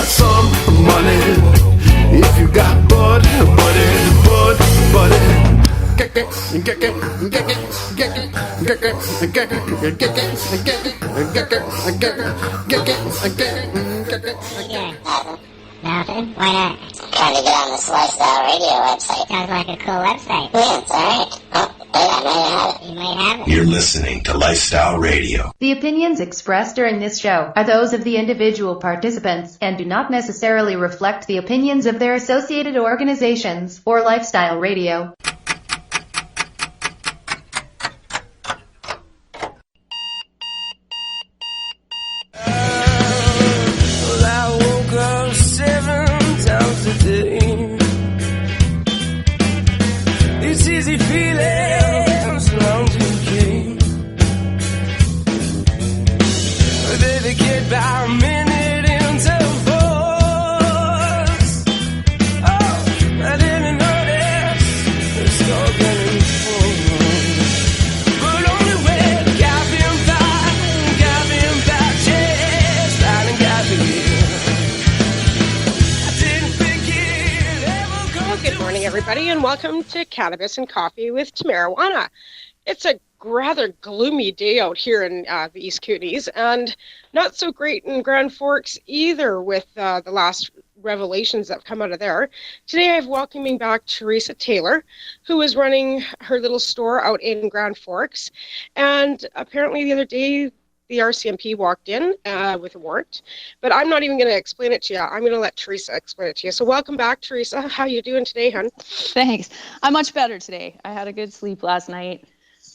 got some money, if you got buddy, Nothing? Why not? Trying to get on this Lifestyle Radio website. Sounds like a cool website. Yeah, it's alright. Oh, hey, I might have it. You might have it. You're listening to Lifestyle Radio. The opinions expressed during this show are those of the individual participants and do not necessarily reflect the opinions of their associated organizations or Lifestyle Radio. It's easy feelings long to gain. They get by a minute into force. Oh, I didn't notice it's all getting forward. But only when got him back, yes, riding got I didn't think it ever go. Good morning, everybody, and welcome to Cannabis and Coffee with Tamaijuana. It's a rather gloomy day out here in the East Kootenays, and not so great in Grand Forks either with the last revelations that have come out of there. Today I have welcoming back Teresa Taylor, who is running her little store out in Grand Forks, and apparently the other day the RCMP walked in with a warrant, but I'm not even going to explain it to you. I'm going to let Teresa explain it to you. So welcome back, Teresa. How you doing today, hon? Thanks. I'm much better today. I had a good sleep last night.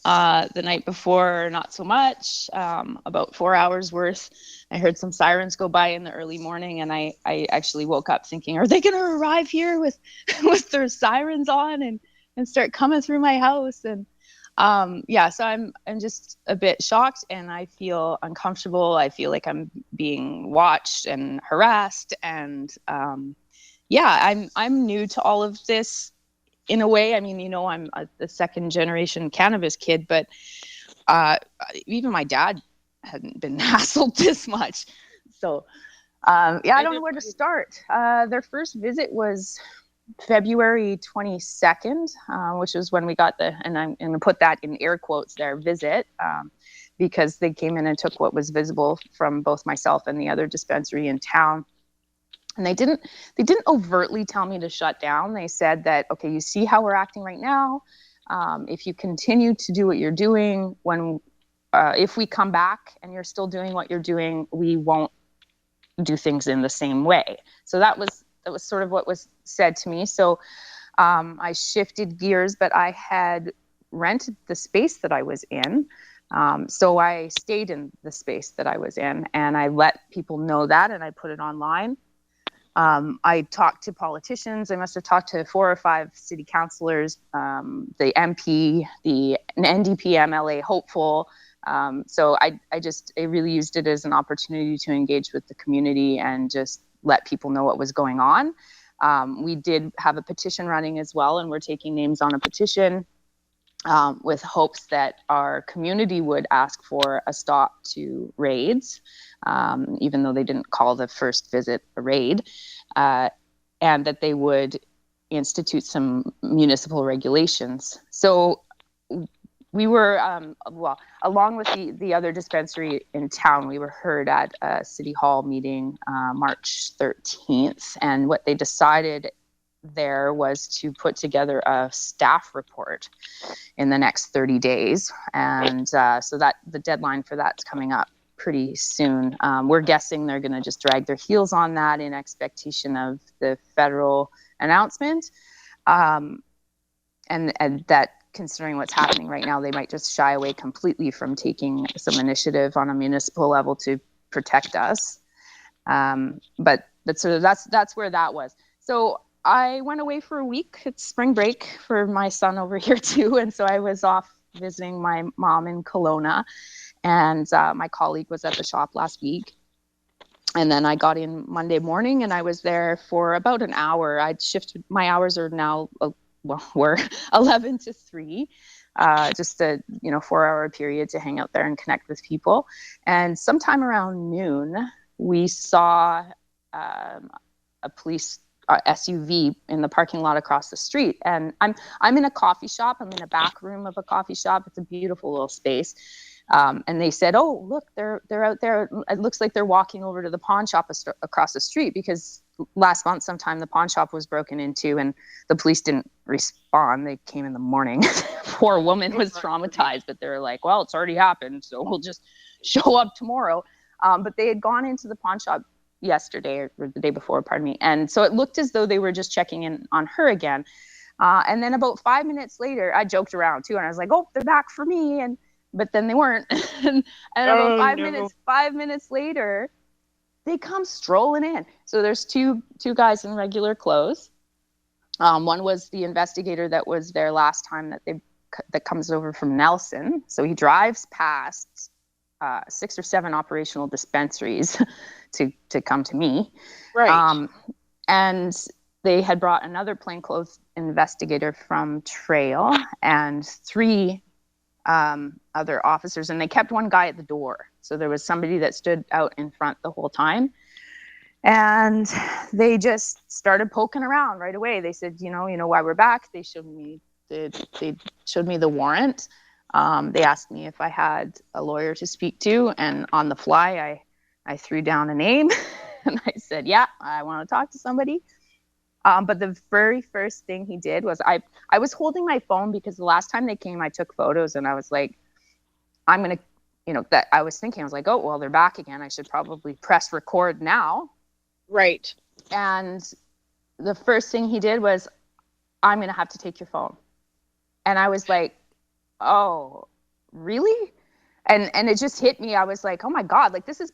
The night before, not so much, about 4 hours worth. I heard some sirens go by in the early morning, and I actually woke up thinking, are they going to arrive here with their sirens on and start coming through my house? And so I'm just a bit shocked, and I feel uncomfortable. I feel like I'm being watched and harassed, and I'm new to all of this in a way. I mean, I'm the second generation cannabis kid, but even my dad hadn't been hassled this much. So I don't know where to start. Their first visit was February 22nd, which was when we got and I'm going to put that in air quotes there, visit, because they came in and took what was visible from both myself and the other dispensary in town. And they didn't overtly tell me to shut down. They said that, okay, you see how we're acting right now. If you continue to do what you're doing, if we come back and you're still doing what you're doing, we won't do things in the same way. So that was sort of what was said to me. So I shifted gears, but I had rented the space that I was in. So I stayed in the space that I was in, and I let people know that, and I put it online. I talked to politicians. I must have talked to 4 or 5 city councillors, the MP, the NDP MLA hopeful. So I really used it as an opportunity to engage with the community and just let people know what was going on. We did have a petition running as well, and we're taking names on a petition with hopes that our community would ask for a stop to raids, even though they didn't call the first visit a raid, and that they would institute some municipal regulations. So we were, along with the other dispensary in town, we were heard at a City Hall meeting March 13th, and what they decided there was to put together a staff report in the next 30 days. And so that the deadline for that's coming up pretty soon. We're guessing they're going to just drag their heels on that in expectation of the federal announcement. And that, considering what's happening right now, they might just shy away completely from taking some initiative on a municipal level to protect us. But sort of that's where that was. So I went away for a week. It's spring break for my son over here too. And so I was off visiting my mom in Kelowna, and my colleague was at the shop last week. And then I got in Monday morning, and I was there for about an hour. I'd shifted, my hours are now, were 11 to 3, just a 4-hour period to hang out there and connect with people. And sometime around noon, we saw a police SUV in the parking lot across the street. And I'm in a coffee shop. I'm in a back room of a coffee shop. It's a beautiful little space. And they said, "Oh, look, they're out there. It looks like they're walking over to the pawn shop across the street," because last month sometime the pawn shop was broken into and the police didn't respond. They came in the morning. Poor woman was traumatized, but they were like, "Well, it's already happened, so we'll just show up tomorrow." But they had gone into the pawn shop yesterday or the day before, pardon me. And so it looked as though they were just checking in on her again. And then about 5 minutes later, I joked around too. And I was like, "Oh, they're back for me." But then they weren't. and about 5 minutes later, they come strolling in. So there's two guys in regular clothes. One was the investigator that was there last time that comes over from Nelson. So he drives past 6 or 7 operational dispensaries to come to me. Right. And they had brought another plainclothes investigator from Trail and 3 other officers, and they kept one guy at the door. So there was somebody that stood out in front the whole time. And they just started poking around right away. They said, you know why we're back? They showed me the warrant. They asked me if I had a lawyer to speak to, and on the fly, I threw down a name, and I said, "Yeah, I want to talk to somebody." But the very first thing he did was I was holding my phone because the last time they came, I took photos, and I was like, I'm going to, I was like, "Oh, well, they're back again. I should probably press record now." Right. And the first thing he did was, "I'm going to have to take your phone." And I was like, "Oh, really?" And it just hit me. I was like, "Oh my God, like this is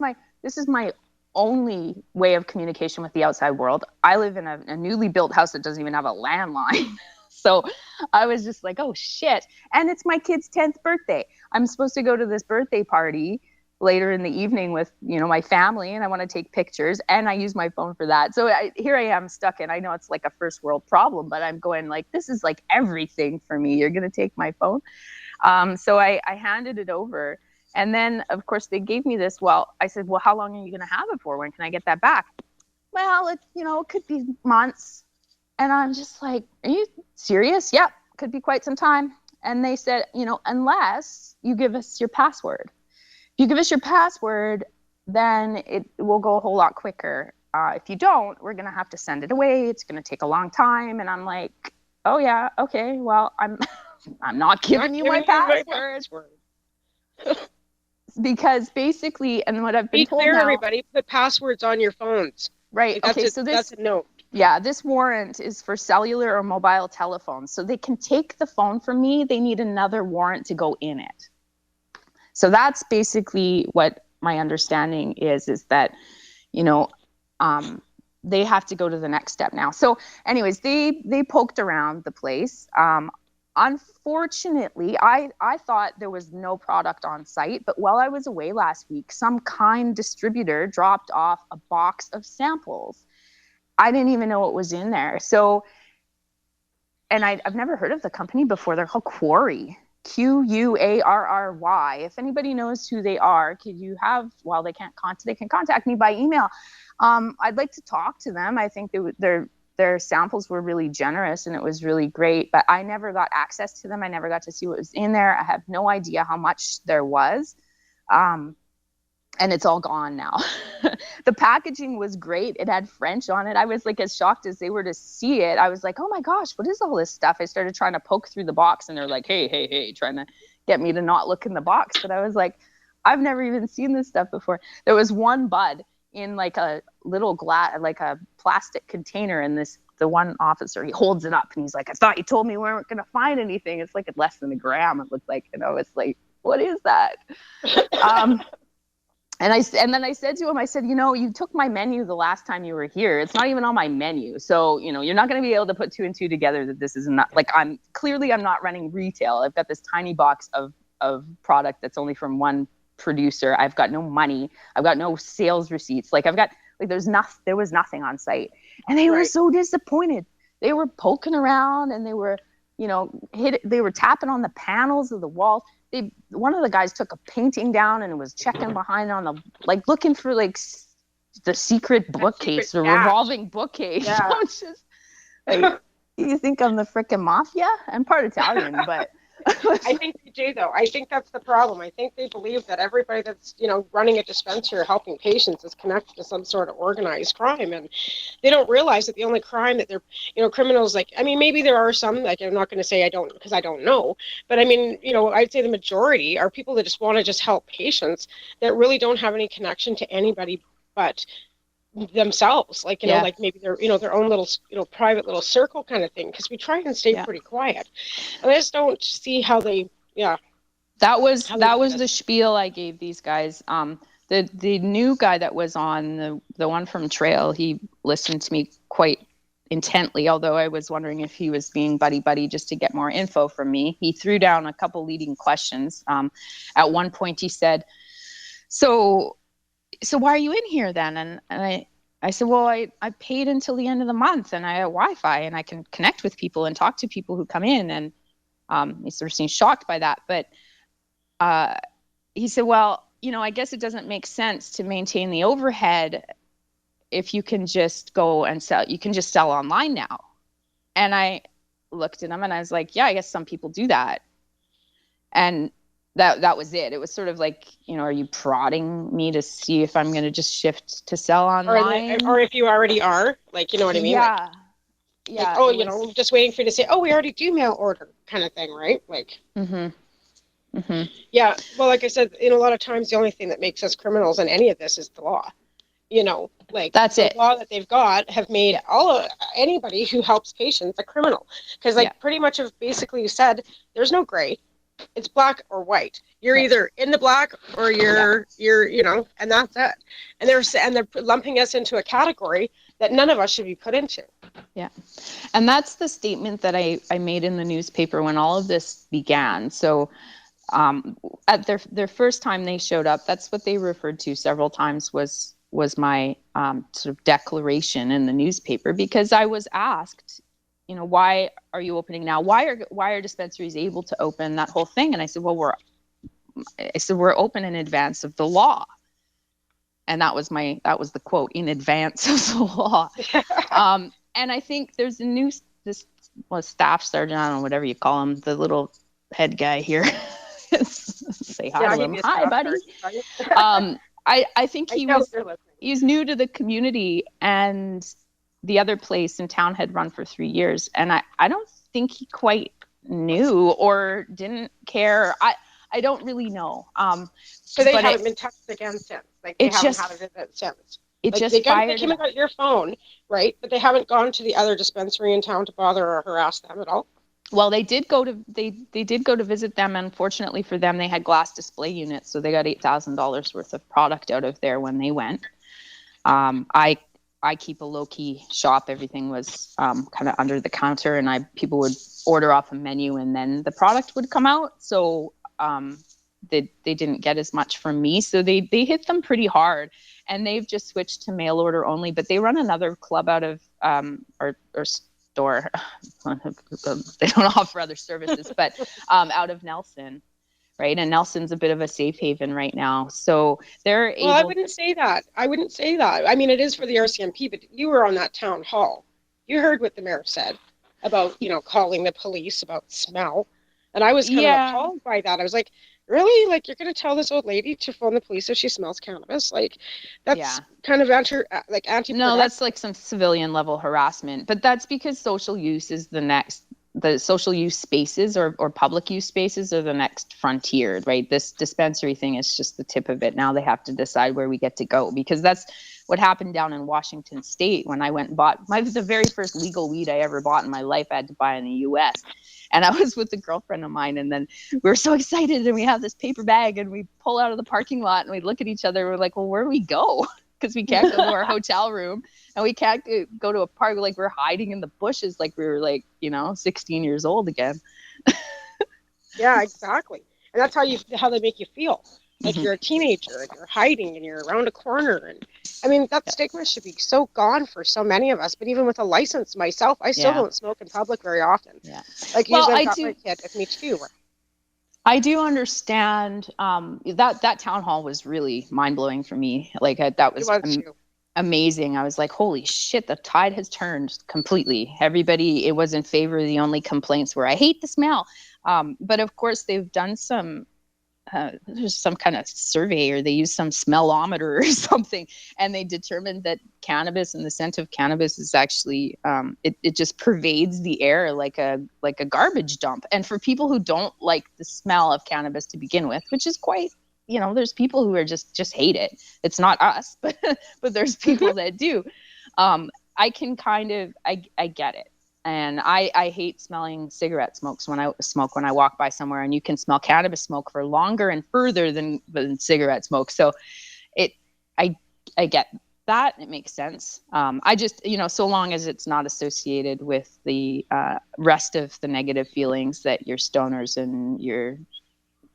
my only way of communication with the outside world." I live in a newly built house that doesn't even have a landline. So I was just like, "Oh shit." And it's my kid's 10th birthday. I'm supposed to go to this birthday party later in the evening with, my family, and I want to take pictures, and I use my phone for that. So here I am stuck in, I know it's like a first world problem, but I'm going like, this is like everything for me. You're going to take my phone. So I handed it over. And then, of course, they gave me this. Well, I said, "Well, how long are you going to have it for? When can I get that back?" "Well, it could be months." And I'm just like, "Are you serious?" "Yep, could be quite some time." And they said, "Unless you give us your password. If you give us your password, then it will go a whole lot quicker. If you don't, we're going to have to send it away. It's going to take a long time." And I'm like, "Oh, yeah, okay. Well, I'm not giving you my password." Because basically, and what I've been told clear, now, everybody, put passwords on your phones. right? That's Okay, so that's a note. Yeah, this warrant is for cellular or mobile telephones. So they can take the phone from me. They need another warrant to go in it. So that's basically what my understanding is that, they have to go to the next step now. So anyways, they poked around the place. Unfortunately, I thought there was no product on site, but while I was away last week, some kind distributor dropped off a box of samples. I didn't even know what was in there. So, and I've never heard of the company before. They're called Quarry, Quarry. If anybody knows who they are, they can contact me by email. I'd like to talk to them. I think their samples were really generous and it was really great, but I never got access to them. I never got to see what was in there. I have no idea how much there was. And it's all gone now. The packaging was great. It had French on it. I was like as shocked as they were to see it. I was like, "Oh my gosh, what is all this stuff?" I started trying to poke through the box and they're like, hey, trying to get me to not look in the box. But I was like, I've never even seen this stuff before. There was one bud in like a little glass, like a plastic container, and the one officer, he holds it up and he's like, "I thought you told me we weren't going to find anything." It's like less than a gram, it looked like, it's like, what is that? And then I said to him, I said, "You took my menu the last time you were here. It's not even on my menu. So, you're not going to be able to put 2 and 2 together that this is not like I'm not running retail. I've got this tiny box of product that's only from one producer. I've got no money. I've got no sales receipts. There was nothing on site." And they were so disappointed. They were poking around and they were, they were tapping on the panels of the walls. One of the guys took a painting down and was checking behind on looking for the secret bookcase, the revolving bookcase. Yeah. It's just like, you think I'm the frickin' mafia? I'm part Italian, but I think they do, though. I think that's the problem. I think they believe that everybody that's, running a dispensary or helping patients is connected to some sort of organized crime, and they don't realize that the only crime that they're, criminals, like, I mean, maybe there are some, like, I'm not going to say I don't, because I don't know, but I mean, I'd say the majority are people that just want to just help patients that really don't have any connection to anybody but themselves, like like maybe their their own little private little circle kind of thing, because we try and stay pretty quiet, and I just don't see how they that was the spiel I gave these guys. The new guy that was on, the one from Trail, he listened to me quite intently, although I was wondering if he was being buddy just to get more info from me. He threw down a couple leading questions. At one point he said, so why are you in here then? And I said, well, I paid until the end of the month, and I have Wi-Fi, and I can connect with people and talk to people who come in. And he sort of seemed shocked by that. But he said, well, I guess it doesn't make sense to maintain the overhead if you can just go and sell. You can just sell online now. And I looked at him and I was like, yeah, I guess some people do that. And that was it. It was sort of like, are you prodding me to see if I'm going to just shift to sell online? Or if you already are, like, you know what I mean? Yeah. Like, yeah. Like, just waiting for you to say, we already do mail order kind of thing, right? Like, yeah. Well, like I said, a lot of times the only thing that makes us criminals in any of this is the law. Like that's the law that they've got have made anybody who helps patients a criminal, because pretty much have basically said there's no gray. It's black or white. You're either in the black or you're and that's it. And they're lumping us into a category that none of us should be put into. Yeah. And that's the statement that I made in the newspaper when all of this began. So at their first time they showed up, that's what they referred to several times was my sort of declaration in the newspaper, because I was asked, why are you opening now? Why are dispensaries able to open, that whole thing? And I said, well, we're open in advance of the law. And that was the quote, in advance of the law. And I think there's staff sergeant, I don't know, whatever you call him, the little head guy here. Say hi to him. Hi, buddy. I think he's new to the community, and the other place in town had run for 3 years, and I don't think he quite knew or didn't care. I don't really know. So they haven't been touched again since. Like, they haven't had a visit since. They came and got your phone, right? But they haven't gone to the other dispensary in town to bother or harass them at all. Well, they did go to visit them. Unfortunately for them, they had glass display units, so they got $8,000 worth of product out of there when they went. I keep a low-key shop. Everything was kind of under the counter, and people would order off a menu, and then the product would come out. So they didn't get as much from me. So they hit them pretty hard, and they've just switched to mail order only. But they run another club out of our store. They don't offer other services, but out of Nelson. Right. And Nelson's a bit of a safe haven right now. So they're able. Well, I wouldn't say that. I mean, it is for the RCMP, but you were on that town hall. You heard what the mayor said about, calling the police about smell. And I was kind of appalled by that. I was like, really? Like, you're going to tell this old lady to phone the police if she smells cannabis? Like, that's kind of anti-productive. No, that's like some civilian level harassment. But that's because social use is the social use spaces or public use spaces are the next frontier, right? This dispensary thing is just the tip of it. Now they have to decide where we get to go, because that's what happened down in Washington State when I went and bought the very first legal weed I ever bought in my life. I had to buy in the US. And I was with a girlfriend of mine, and then we were so excited, and we have this paper bag, and we pull out of the parking lot, and we look at each other, and we're like, well, where do we go? Because we can't go to our hotel room, and we can't go to a park. Like, we're hiding in the bushes, like we were 16 years old again. Yeah, exactly. And that's how they make you feel. Like, you're a teenager and you're hiding and you're around a corner. And I mean, that stigma should be so gone for so many of us. But even with a license myself, I still don't smoke in public very often. Yeah. Like, you guys got my kid with me too. I do understand that town hall was really mind blowing for me. Like, that was amazing. I was like, holy shit, the tide has turned completely. Everybody, it was in favor. The only complaints were, I hate the smell. But of course, they've done some, there's some kind of survey, or they use some smellometer or something, and they determined that cannabis and the scent of cannabis is actually, it just pervades the air like a garbage dump. And for people who don't like the smell of cannabis to begin with, which is quite, there's people who are just hate it. It's not us, but there's people that do. I can kind of, I get it. And I hate smelling cigarette smokes when I walk by somewhere, and you can smell cannabis smoke for longer and further than cigarette smoke. So I get that. It makes sense. I just, so long as it's not associated with the rest of the negative feelings that you're stoners and you're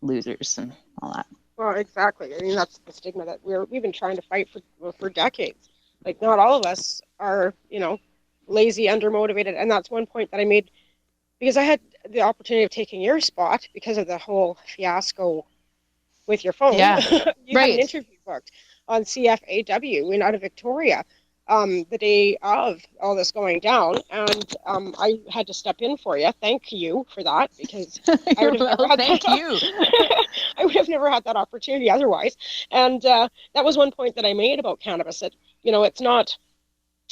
losers and all that. Well, exactly. I mean, that's the stigma that we've been trying to fight for decades. Like, not all of us are, lazy, undermotivated, and that's one point that I made, because I had the opportunity of taking your spot because of the whole fiasco with your phone. Yeah, You right. had an interview booked on CFAW out of Victoria, the day of all this going down, and I had to step in for you. Thank you for that, because I would have never had thank you. I would have never had that opportunity otherwise. And that was one point that I made about cannabis, that, it's not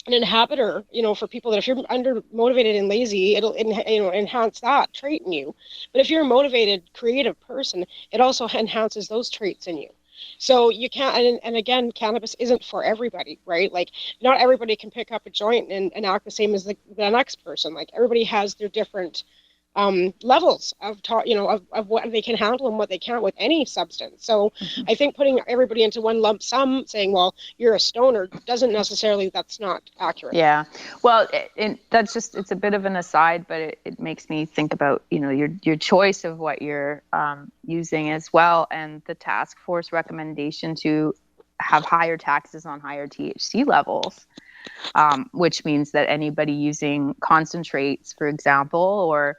an inhibitor, for people that if you're undermotivated and lazy, it'll enhance that trait in you. But if you're a motivated, creative person, it also enhances those traits in you. So you can't, and again, cannabis isn't for everybody, right? Like, not everybody can pick up a joint and act the same as the next person. Like, everybody has their different levels of what they can handle and what they can't with any substance. So I think putting everybody into one lump sum, saying, well, you're a stoner, that's not accurate. Yeah. Well, that's just, it's a bit of an aside, but it makes me think about, your choice of what you're using as well. And the task force recommendation to have higher taxes on higher THC levels, which means that anybody using concentrates, for example, or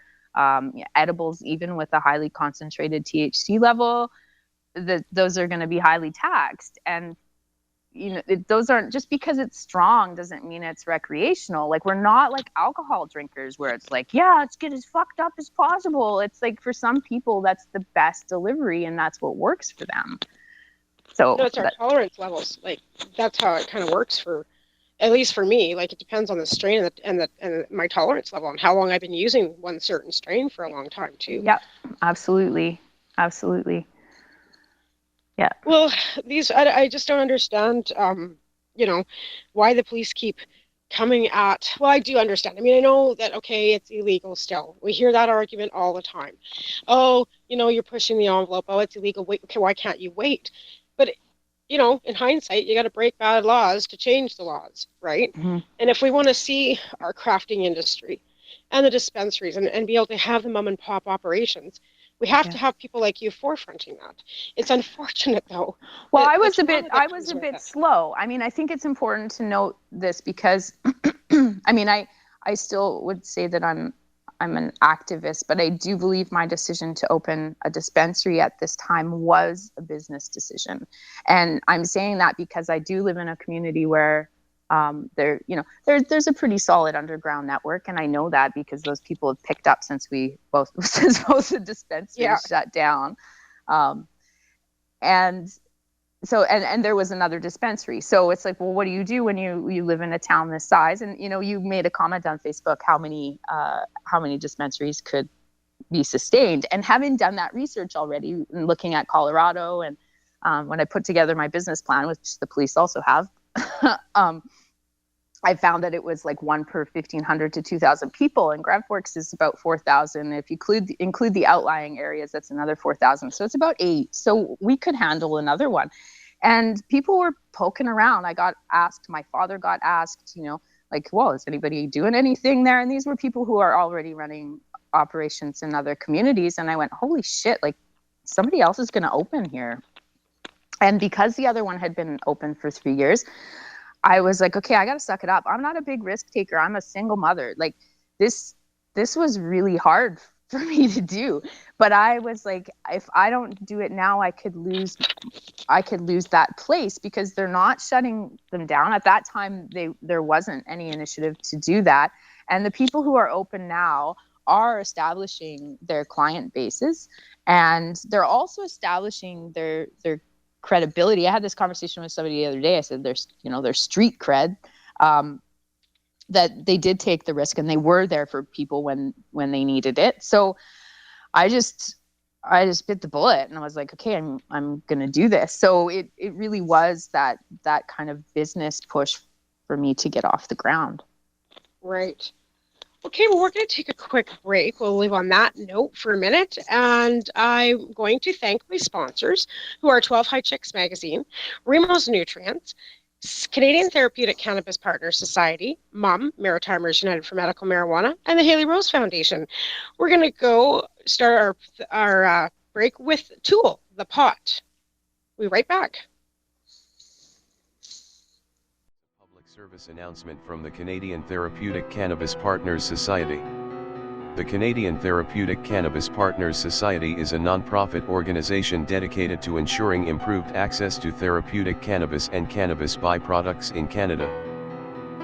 edibles, even with a highly concentrated THC level, those are going to be highly taxed. And those aren't, just because it's strong doesn't mean it's recreational. Like, we're not like alcohol drinkers where it's like, yeah, let's get as fucked up as possible. It's like, for some people that's the best delivery, and that's what works for them. So it's our tolerance levels. Like, that's how it kind of works at least for me. Like, it depends on the strain and my tolerance level, and how long I've been using one certain strain for a long time too. Yep, absolutely. Yeah. Well, I just don't understand, why the police keep coming at. Well, I do understand. I mean, I know that, okay, it's illegal still. We hear that argument all the time. Oh, you're pushing the envelope. Oh, it's illegal. Wait, okay, why can't you wait? But in hindsight, you got to break bad laws to change the laws, right? Mm-hmm. And if we want to see our crafting industry and the dispensaries and be able to have the mom and pop operations, we have to have people like you forefronting that. It's unfortunate, though. Well, I was a bit slow. I mean, I think it's important to note this because, I mean, I still would say that I'm an activist, but I do believe my decision to open a dispensary at this time was a business decision. And I'm saying that because I do live in a community where there's a pretty solid underground network, and I know that because those people have picked up since both the dispensaries shut down. And so, and there was another dispensary. So it's like, well, what do you do when you live in a town this size? And, you made a comment on Facebook, how many dispensaries could be sustained. And having done that research already and looking at Colorado, and when I put together my business plan, which the police also have, I found that it was like 1 per 1,500 to 2,000 people, and Grand Forks is about 4,000. If you include the outlying areas, that's another 4,000. So it's about 8. So we could handle another one. And people were poking around. My father got asked, like, well, is anybody doing anything there? And these were people who are already running operations in other communities. And I went, holy shit, like, somebody else is going to open here. And because the other one had been open for 3 years, I was like, okay, I got to suck it up. I'm not a big risk taker. I'm a single mother. Like, this was really hard for me to do. But I was like, if I don't do it now, I could lose that place, because they're not shutting them down. At that time, there wasn't any initiative to do that. And the people who are open now are establishing their client bases, and they're also establishing their credibility. I had this conversation with somebody the other day. I said, there's street cred, that they did take the risk and they were there for people when they needed it. So I just bit the bullet and I was like, okay, I'm going to do this. So it really was that kind of business push for me to get off the ground. Right. Okay, well, we're going to take a quick break. We'll leave on that note for a minute. And I'm going to thank my sponsors, who are 12 High Chicks Magazine, Remo's Nutrients, Canadian Therapeutic Cannabis Partners Society, MUM, Maritimers United for Medical Marijuana, and the Haley Rose Foundation. We're going to go start our break with Tool, the pot. We'll be right back. Service announcement from the Canadian Therapeutic Cannabis Partners Society. The Canadian Therapeutic Cannabis Partners Society is a non-profit organization dedicated to ensuring improved access to therapeutic cannabis and cannabis byproducts in Canada.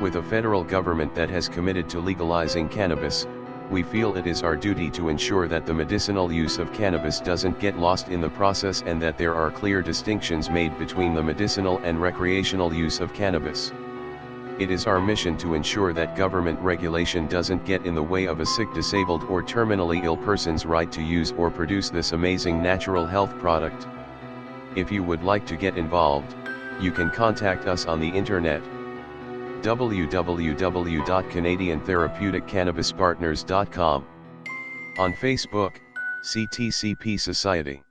With a federal government that has committed to legalizing cannabis, we feel it is our duty to ensure that the medicinal use of cannabis doesn't get lost in the process, and that there are clear distinctions made between the medicinal and recreational use of cannabis. It is our mission to ensure that government regulation doesn't get in the way of a sick, disabled, or terminally ill person's right to use or produce this amazing natural health product. If you would like to get involved, you can contact us on the internet. www.canadiantherapeuticCannabisPartners.com. On Facebook, CTCP Society.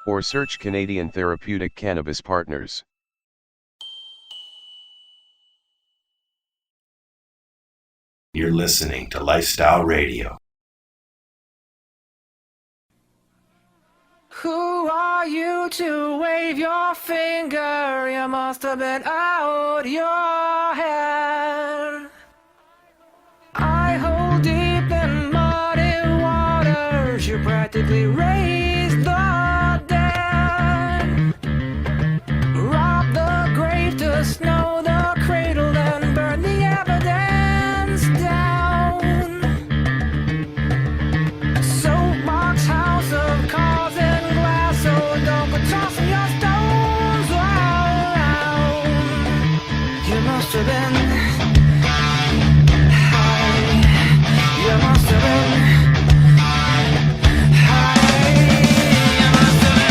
Or search Canadian Therapeutic Cannabis Partners. You're listening to Lifestyle Radio. Who are you to wave your finger? You must have been out your head. I hold deep in muddy waters. You practically raised the dead. Rob the grave to snow the cradle, then burn the evidence down. Soapbox house of cars and glass, so don't go tossing your stones around. You must have been high. You must have been high. You must have been.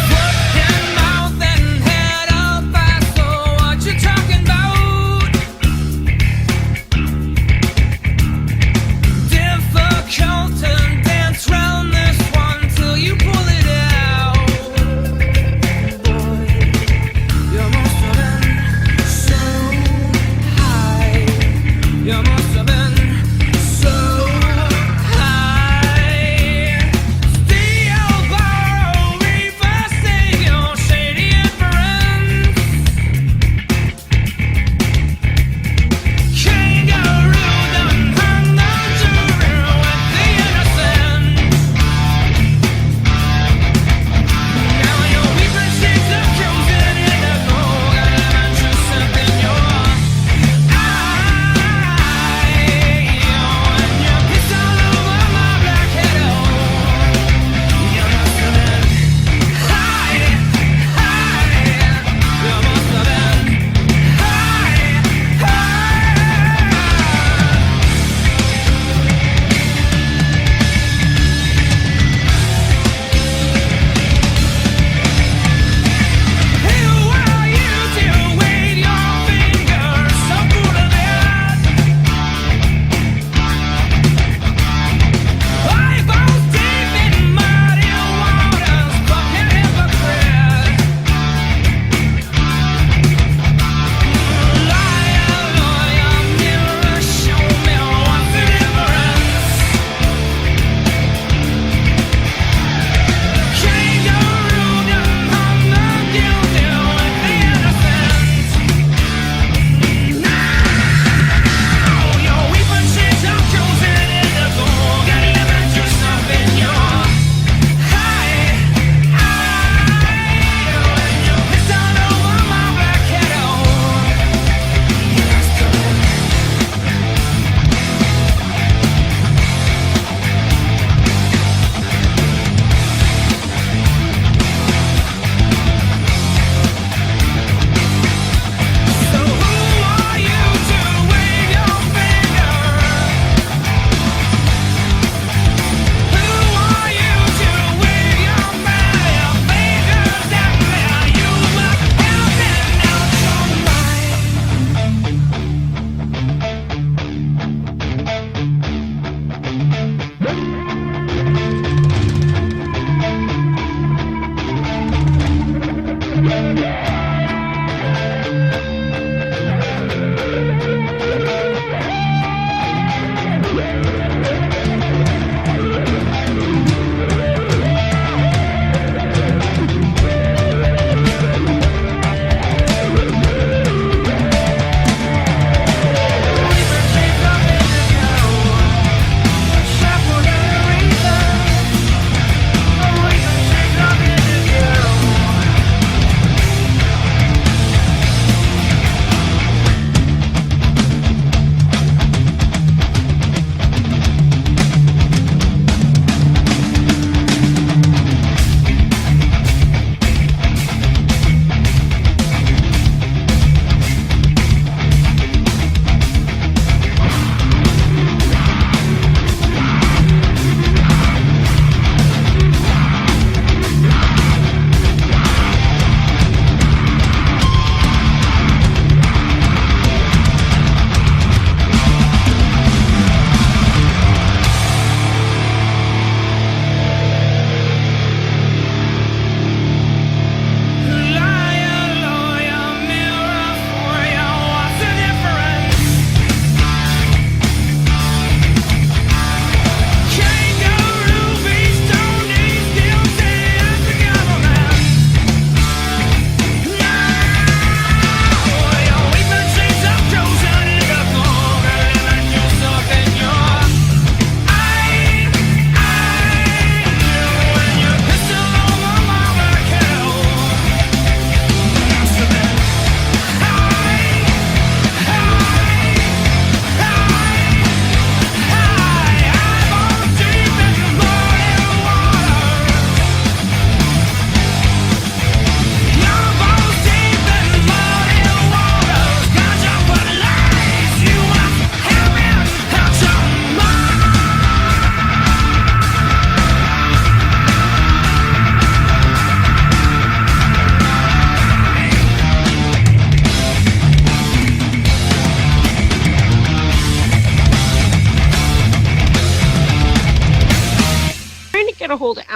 Foot and mouth and head of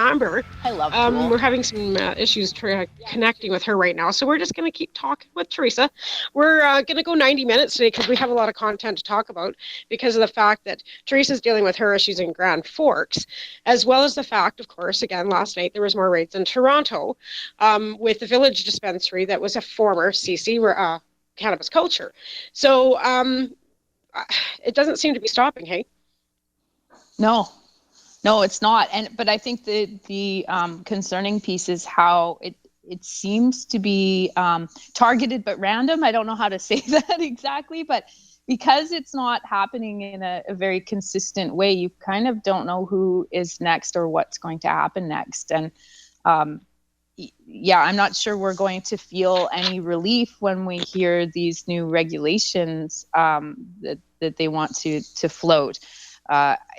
Amber. I love Tool. We're having some issues connecting with her right now, so we're just going to keep talking with Teresa. We're going to go 90 minutes today because we have a lot of content to talk about because of the fact that Teresa's dealing with her issues in Grand Forks, as well as the fact, of course, again, last night there was more raids in Toronto with the Village Dispensary that was a former CC cannabis culture. So it doesn't seem to be stopping, hey? No, it's not. But I think the concerning piece is how it seems to be targeted but random. I don't know how to say that exactly, but because it's not happening in a very consistent way, you kind of don't know who is next or what's going to happen next. And I'm not sure we're going to feel any relief when we hear these new regulations that they want to float.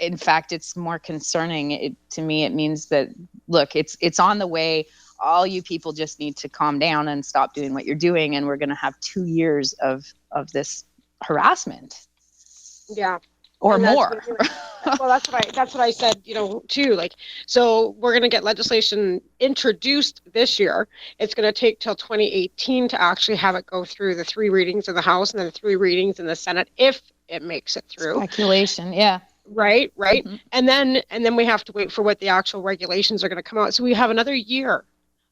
In fact, it's more concerning. To me, it means that, look, it's on the way. All you people just need to calm down and stop doing what you're doing, and we're going to have 2 years of this harassment. Yeah. Or more. Well, that's what I said, too. Like, so we're going to get legislation introduced this year. It's going to take till 2018 to actually have it go through the 3 readings in the House and then the 3 readings in the Senate, if it makes it through. Speculation, yeah. Right. Mm-hmm. And then we have to wait for what the actual regulations are going to come out. So we have another year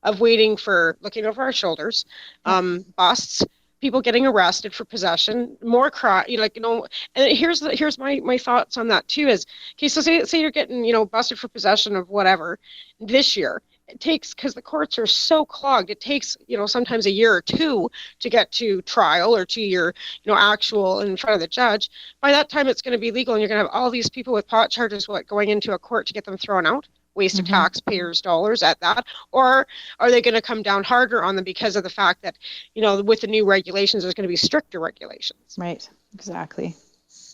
of waiting for, looking over our shoulders, busts, people getting arrested for possession, more crime, and here's my thoughts on that too is, okay, so say you're getting, busted for possession of whatever this year. It takes, because the courts are so clogged, it takes, sometimes a year or 2 to get to trial or to your, actual in front of the judge. By that time, it's going to be legal, and you're going to have all these people with pot charges, going into a court to get them thrown out? Waste of taxpayers' dollars at that? Or are they going to come down harder on them because of the fact that, with the new regulations, there's going to be stricter regulations? Right, exactly.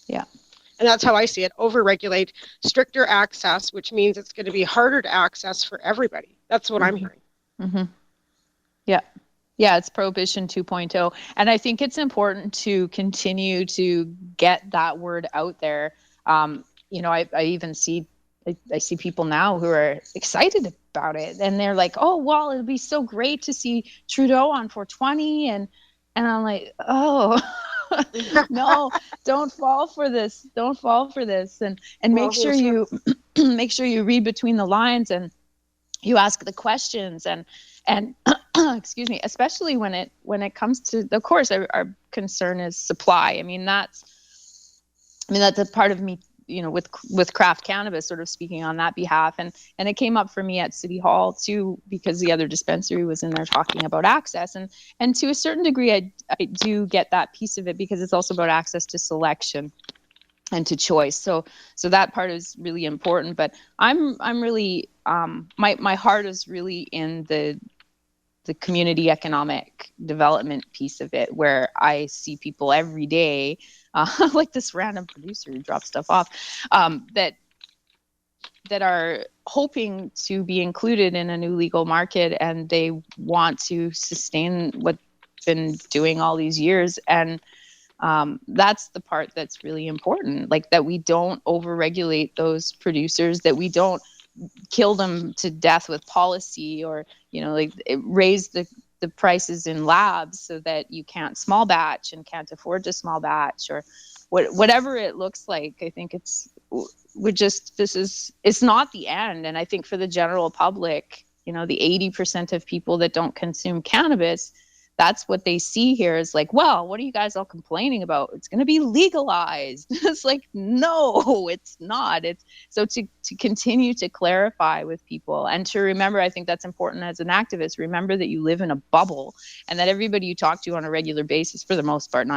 Yeah. And that's how I see it. Over-regulate, stricter access, which means it's going to be harder to access for everybody. That's what I'm hearing. Mm-hmm. Yeah. Yeah, it's Prohibition 2.0. And I think it's important to continue to get that word out there. I even see I see people now who are excited about it, and they're like, "Oh, well, it'll be so great to see Trudeau on 420," and I'm like, "Oh, no, don't fall for this. Don't fall for this." And make sure you make sure you read between the lines and you ask the questions and excuse me, especially when it comes to, of course, our concern is supply. I mean, that's a part of me, with craft cannabis, sort of speaking on that behalf. And it came up for me at City Hall too, because the other dispensary was in there talking about access. And to a certain degree, I do get that piece of it, because it's also about access to selection and to choice. So that part is really important. But I'm really, my heart is really in the community economic development piece of it, where I see people every day, like this random producer who drops stuff off, that are hoping to be included in a new legal market, and they want to sustain what's been doing all these years. And that's the part that's really important, like that we don't overregulate those producers, that we don't kill them to death with policy, or raise the prices in labs so that you can't small batch and can't afford to small batch, or whatever it looks like. I think it's not the end. And I think for the general public, the 80% of people that don't consume cannabis, that's what they see here is like, well, what are you guys all complaining about? It's going to be legalized. It's like, no, it's not. It's so to continue to clarify with people, and to remember, I think that's important as an activist, remember that you live in a bubble, and that everybody you talk to on a regular basis, for the most part,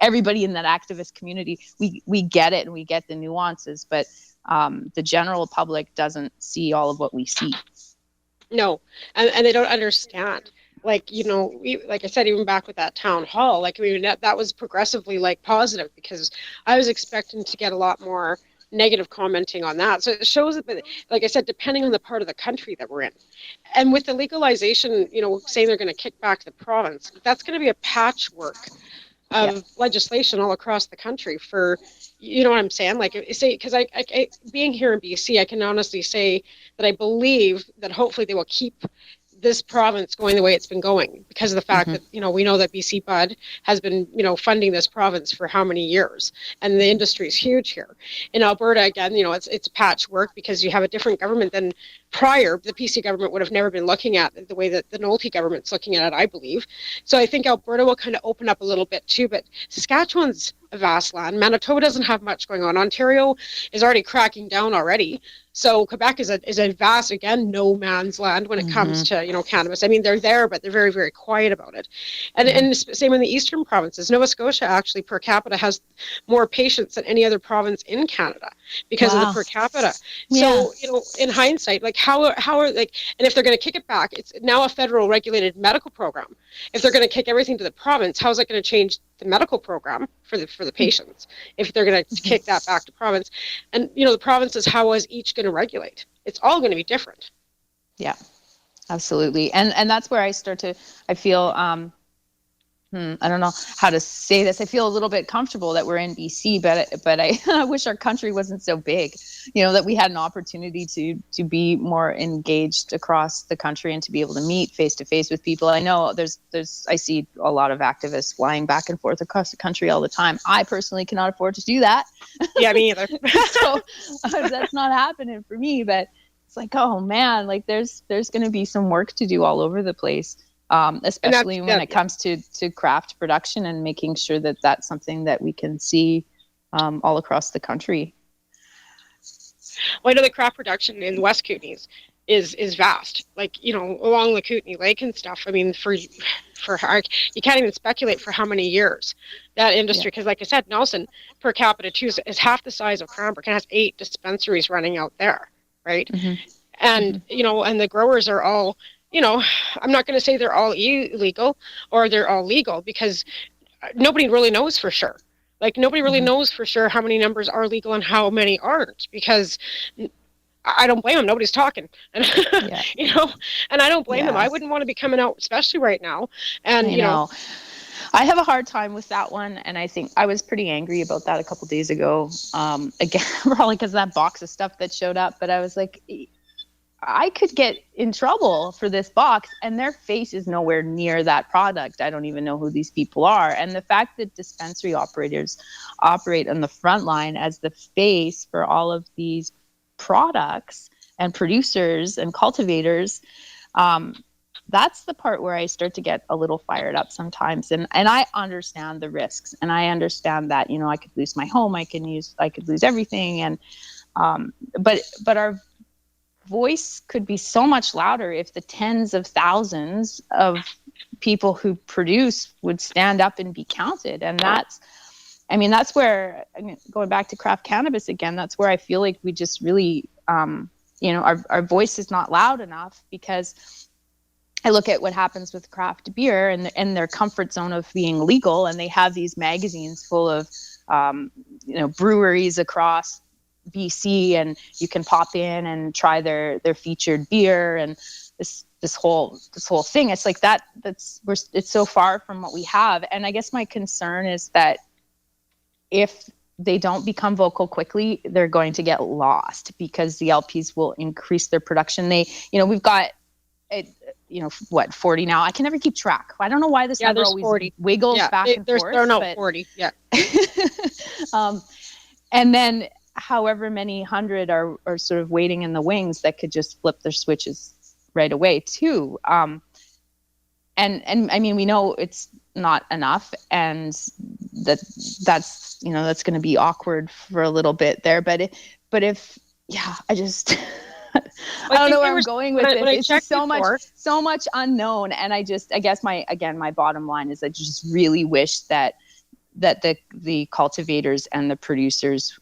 everybody in that activist community, we get it and we get the nuances, but the general public doesn't see all of what we see. No, and they don't understand. Like, like I said, even back with that town hall, that was progressively positive, because I was expecting to get a lot more negative commenting on that. So it shows that, like I said, depending on the part of the country that we're in, and with the legalization, saying they're going to kick back the province, that's going to be a patchwork of legislation all across the country for, you know what I'm saying? Like, say, because I, being here in BC, I can honestly say that I believe that hopefully they will keep this province going the way it's been going because of the fact that, you know, we know that BC Bud has been, you know, funding this province for how many years, and the industry is huge here. In Alberta, again, you know, it's patchwork because you have a different government than prior. The PC government would have never been looking at it the way that the Nolte government's looking at it, I believe. So I think Alberta will kind of open up a little bit too, but Saskatchewan's a vast land. Manitoba doesn't have much going on. Ontario is already cracking down already. So Quebec is a vast, again, no man's land when it comes to, you know, cannabis. I mean, they're there, but they're very, very quiet about it. And same in the eastern provinces. Nova Scotia actually per capita has more patients than any other province in Canada because of the per capita. So, you know, in hindsight, like how are like, and if they're going to kick it back, it's now a federal regulated medical program. If they're going to kick everything to the province, how is that going to change the medical program for the patients if they're going to kick that back to province? And you know, the provinces, how is each going to regulate? It's all going to be different. Yeah, absolutely. And that's where I feel I don't know how to say this. I feel a little bit comfortable that we're in BC, but I wish our country wasn't so big, you know, that we had an opportunity to be more engaged across the country and to be able to meet face to face with people. I know I see a lot of activists flying back and forth across the country all the time. I personally cannot afford to do that. Yeah, me either. So that's not happening for me, but it's like, oh man, like there's going to be some work to do all over the place. Especially when it comes to craft production and making sure that that's something that we can see all across the country. Well, I know the craft production in the West Kootenays is vast. Like, you know, along the Kootenay Lake and stuff. I mean, for you can't even speculate for how many years that industry, because like I said, Nelson per capita too is half the size of Cranbrook and has 8 dispensaries running out there, right? And you know, and the growers are all, you know, I'm not going to say they're all illegal or they're all legal because nobody really knows for sure. Like nobody really knows for sure how many numbers are legal and how many aren't, because I don't blame them. Nobody's talking, and you know, and I don't blame them. I wouldn't want to be coming out, especially right now. And you know, I have a hard time with that one, and I think I was pretty angry about that a couple days ago. Again, probably because of that box of stuff that showed up, but I was like, I could get in trouble for this box, and their face is nowhere near that product. I don't even know who these people are. And the fact that dispensary operators operate on the front line as the face for all of these products and producers and cultivators, that's the part where I start to get a little fired up sometimes. And I understand the risks, and I understand that, you know, I could lose my home, I could lose everything. And but our voice could be so much louder if the tens of thousands of people who produce would stand up and be counted. And that's where, going back to craft cannabis again, that's where I feel like we just really, you know, our voice is not loud enough, because I look at what happens with craft beer and their comfort zone of being legal, and they have these magazines full of, you know, breweries across BC, and you can pop in and try their featured beer, and this whole thing. It's like it's so far from what we have. And I guess my concern is that if they don't become vocal quickly, they're going to get lost, because the LPs will increase their production. We've got 40 now. I can never keep track. I don't know why this number always 40. Wiggles back and forth. They're not 40. Yeah. And then however many hundred are sort of waiting in the wings that could just flip their switches right away too. And I mean, we know it's not enough, and that's going to be awkward for a little bit there. But if I just I don't know where I'm going with it. It's just so much unknown. And I guess my bottom line is I just really wish that the cultivators and the producers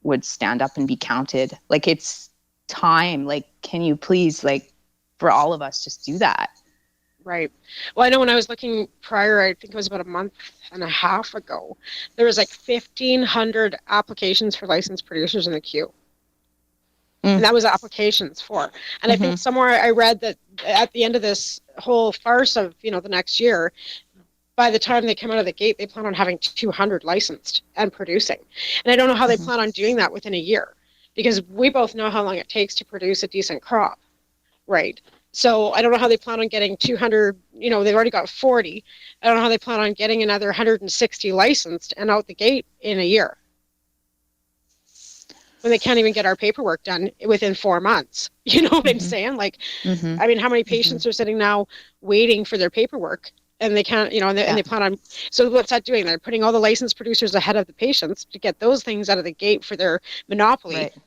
would stand up and be counted. Like, it's time. Like, can you please, like, for all of us, just do that? Right. Well, I know when I was looking prior, I think it was about a month and a half ago, there was like 1,500 applications for licensed producers in the queue. And that was applications for. And I think somewhere I read that at the end of this whole farce of, the next year, by the time they come out of the gate, they plan on having 200 licensed and producing. And I don't know how they plan on doing that within a year, because we both know how long it takes to produce a decent crop, right? So I don't know how they plan on getting 200, they've already got 40. I don't know how they plan on getting another 160 licensed and out the gate in a year, when they can't even get our paperwork done within 4 months. You know what I'm saying? Like, I mean, how many patients are sitting now waiting for their paperwork, and they can't, and they plan on, so what's that doing? They're putting all the licensed producers ahead of the patients to get those things out of the gate for their monopoly. Right.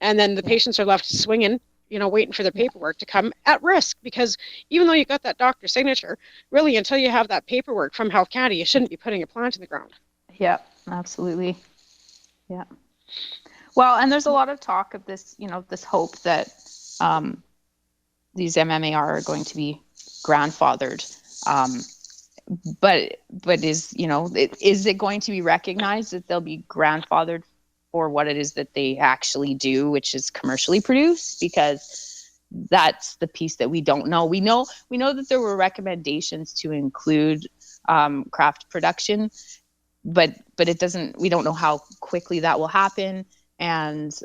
And then the patients are left swinging, waiting for their paperwork to come at risk, because even though you got that doctor's signature, really, until you have that paperwork from Health Canada, you shouldn't be putting a plant in the ground. Yeah, absolutely. Yeah. Well, and there's a lot of talk of this, this hope that these MMAR are going to be grandfathered. But is it going to be recognized that they'll be grandfathered for what it is that they actually do, which is commercially produced? Because that's the piece that we don't know. We know that there were recommendations to include craft production, but we don't know how quickly that will happen, and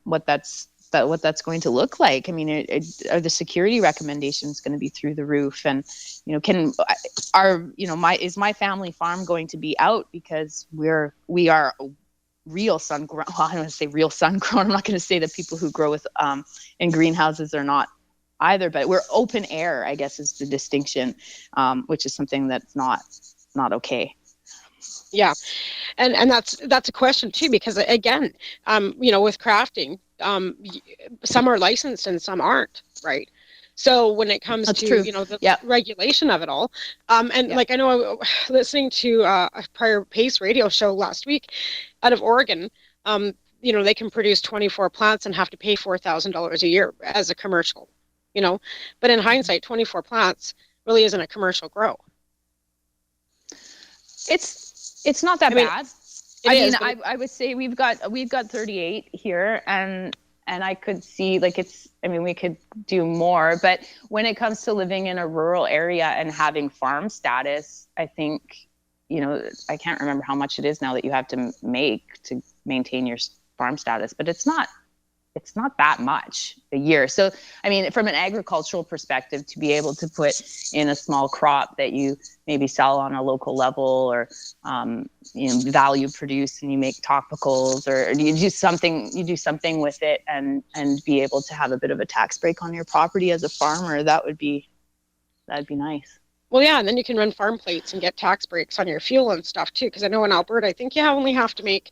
what that's going to look like. I mean, are the security recommendations going to be through the roof? And is my family farm going to be out because we are real sun grown? Well, I don't want to say real sun grown. I'm not going to say that people who grow with in greenhouses are not either, but we're open air, I guess, is the distinction, which is something that's not okay. Yeah, and that's a question too, because again, with crafting, some are licensed and some aren't, right? So when it comes to the regulation of it all, like I know listening to a prior Pace radio show last week out of Oregon, they can produce 24 plants and have to pay $4,000 a year as a commercial, but in hindsight, 24 plants really isn't a commercial grow. It's not that bad. I would say we've got 38 here, and I could see we could do more, but when it comes to living in a rural area and having farm status, I think, I can't remember how much it is now that you have to make to maintain your farm status, but it's not that much a year. So, I mean, from an agricultural perspective, to be able to put in a small crop that you maybe sell on a local level, or, value produce, and you make topicals, or you do something with it, and be able to have a bit of a tax break on your property as a farmer, that'd be nice. Well, yeah, and then you can run farm plates and get tax breaks on your fuel and stuff too. Because I know in Alberta, I think you only have to make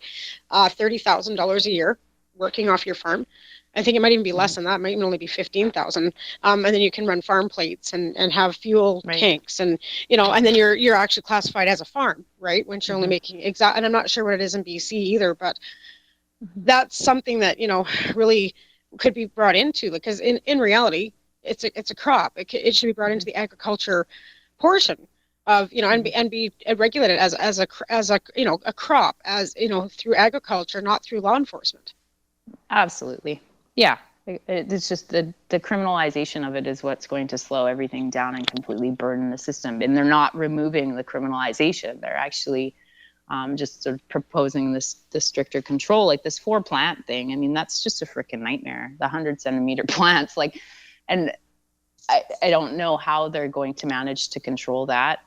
$30,000 a year working off your farm. I think it might even be less than that. It might even only be 15,000. And then you can run farm plates and have fuel tanks, and and then you're actually classified as a farm, right? When you're only making and I'm not sure what it is in BC either, but that's something that really could be brought into, because in reality, it's a crop. It should be brought into the agriculture portion of and be regulated as a crop, as through agriculture, not through law enforcement. Absolutely. Yeah. It's just the criminalization of it is what's going to slow everything down and completely burden the system. And they're not removing the criminalization. They're actually just sort of proposing this stricter control, like this 4-plant thing. I mean, that's just a freaking nightmare. The 100-centimeter plants, and I don't know how they're going to manage to control that.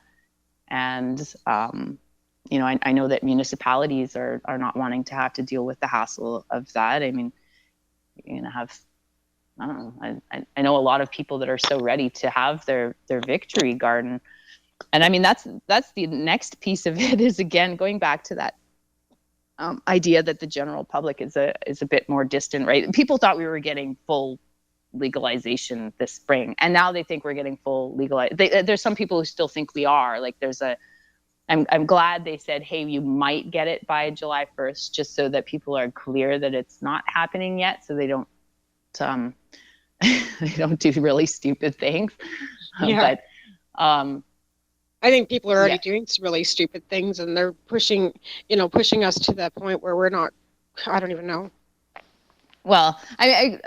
And I know that municipalities are not wanting to have to deal with the hassle of that. I mean, you're gonna have, I don't know. I know a lot of people that are so ready to have their victory garden, and I mean that's the next piece of it, is again going back to that idea that the general public is a bit more distant, right? People thought we were getting full legalization this spring, and now they think we're getting full legalization. There's some people who still think we are. Like I'm glad they said, hey, you might get it by July 1st, just so that people are clear that it's not happening yet, so they don't they don't do really stupid things. Yeah. But I think people are already doing some really stupid things, and they're pushing us to that point where we're not. I don't even know. Well,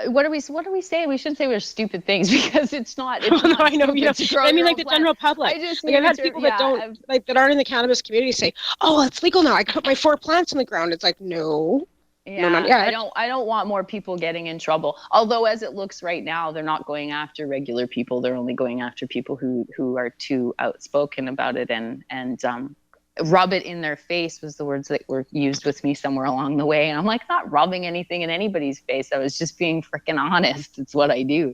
what do we say? We shouldn't say we're stupid things because it's not. It's not I know, stupid to grow I mean, your like own the plant. general public. I just Like I've mean had to, people that don't, like, that aren't in the cannabis community say, "Oh, it's legal now. I can put my 4 plants in the ground." It's like, no, not yet. I don't want more people getting in trouble. Although, as it looks right now, they're not going after regular people. They're only going after people who are too outspoken about it and rub it in their face was the words that were used with me somewhere along the way. And I'm like, not rubbing anything in anybody's face. I was just being freaking honest. It's what I do.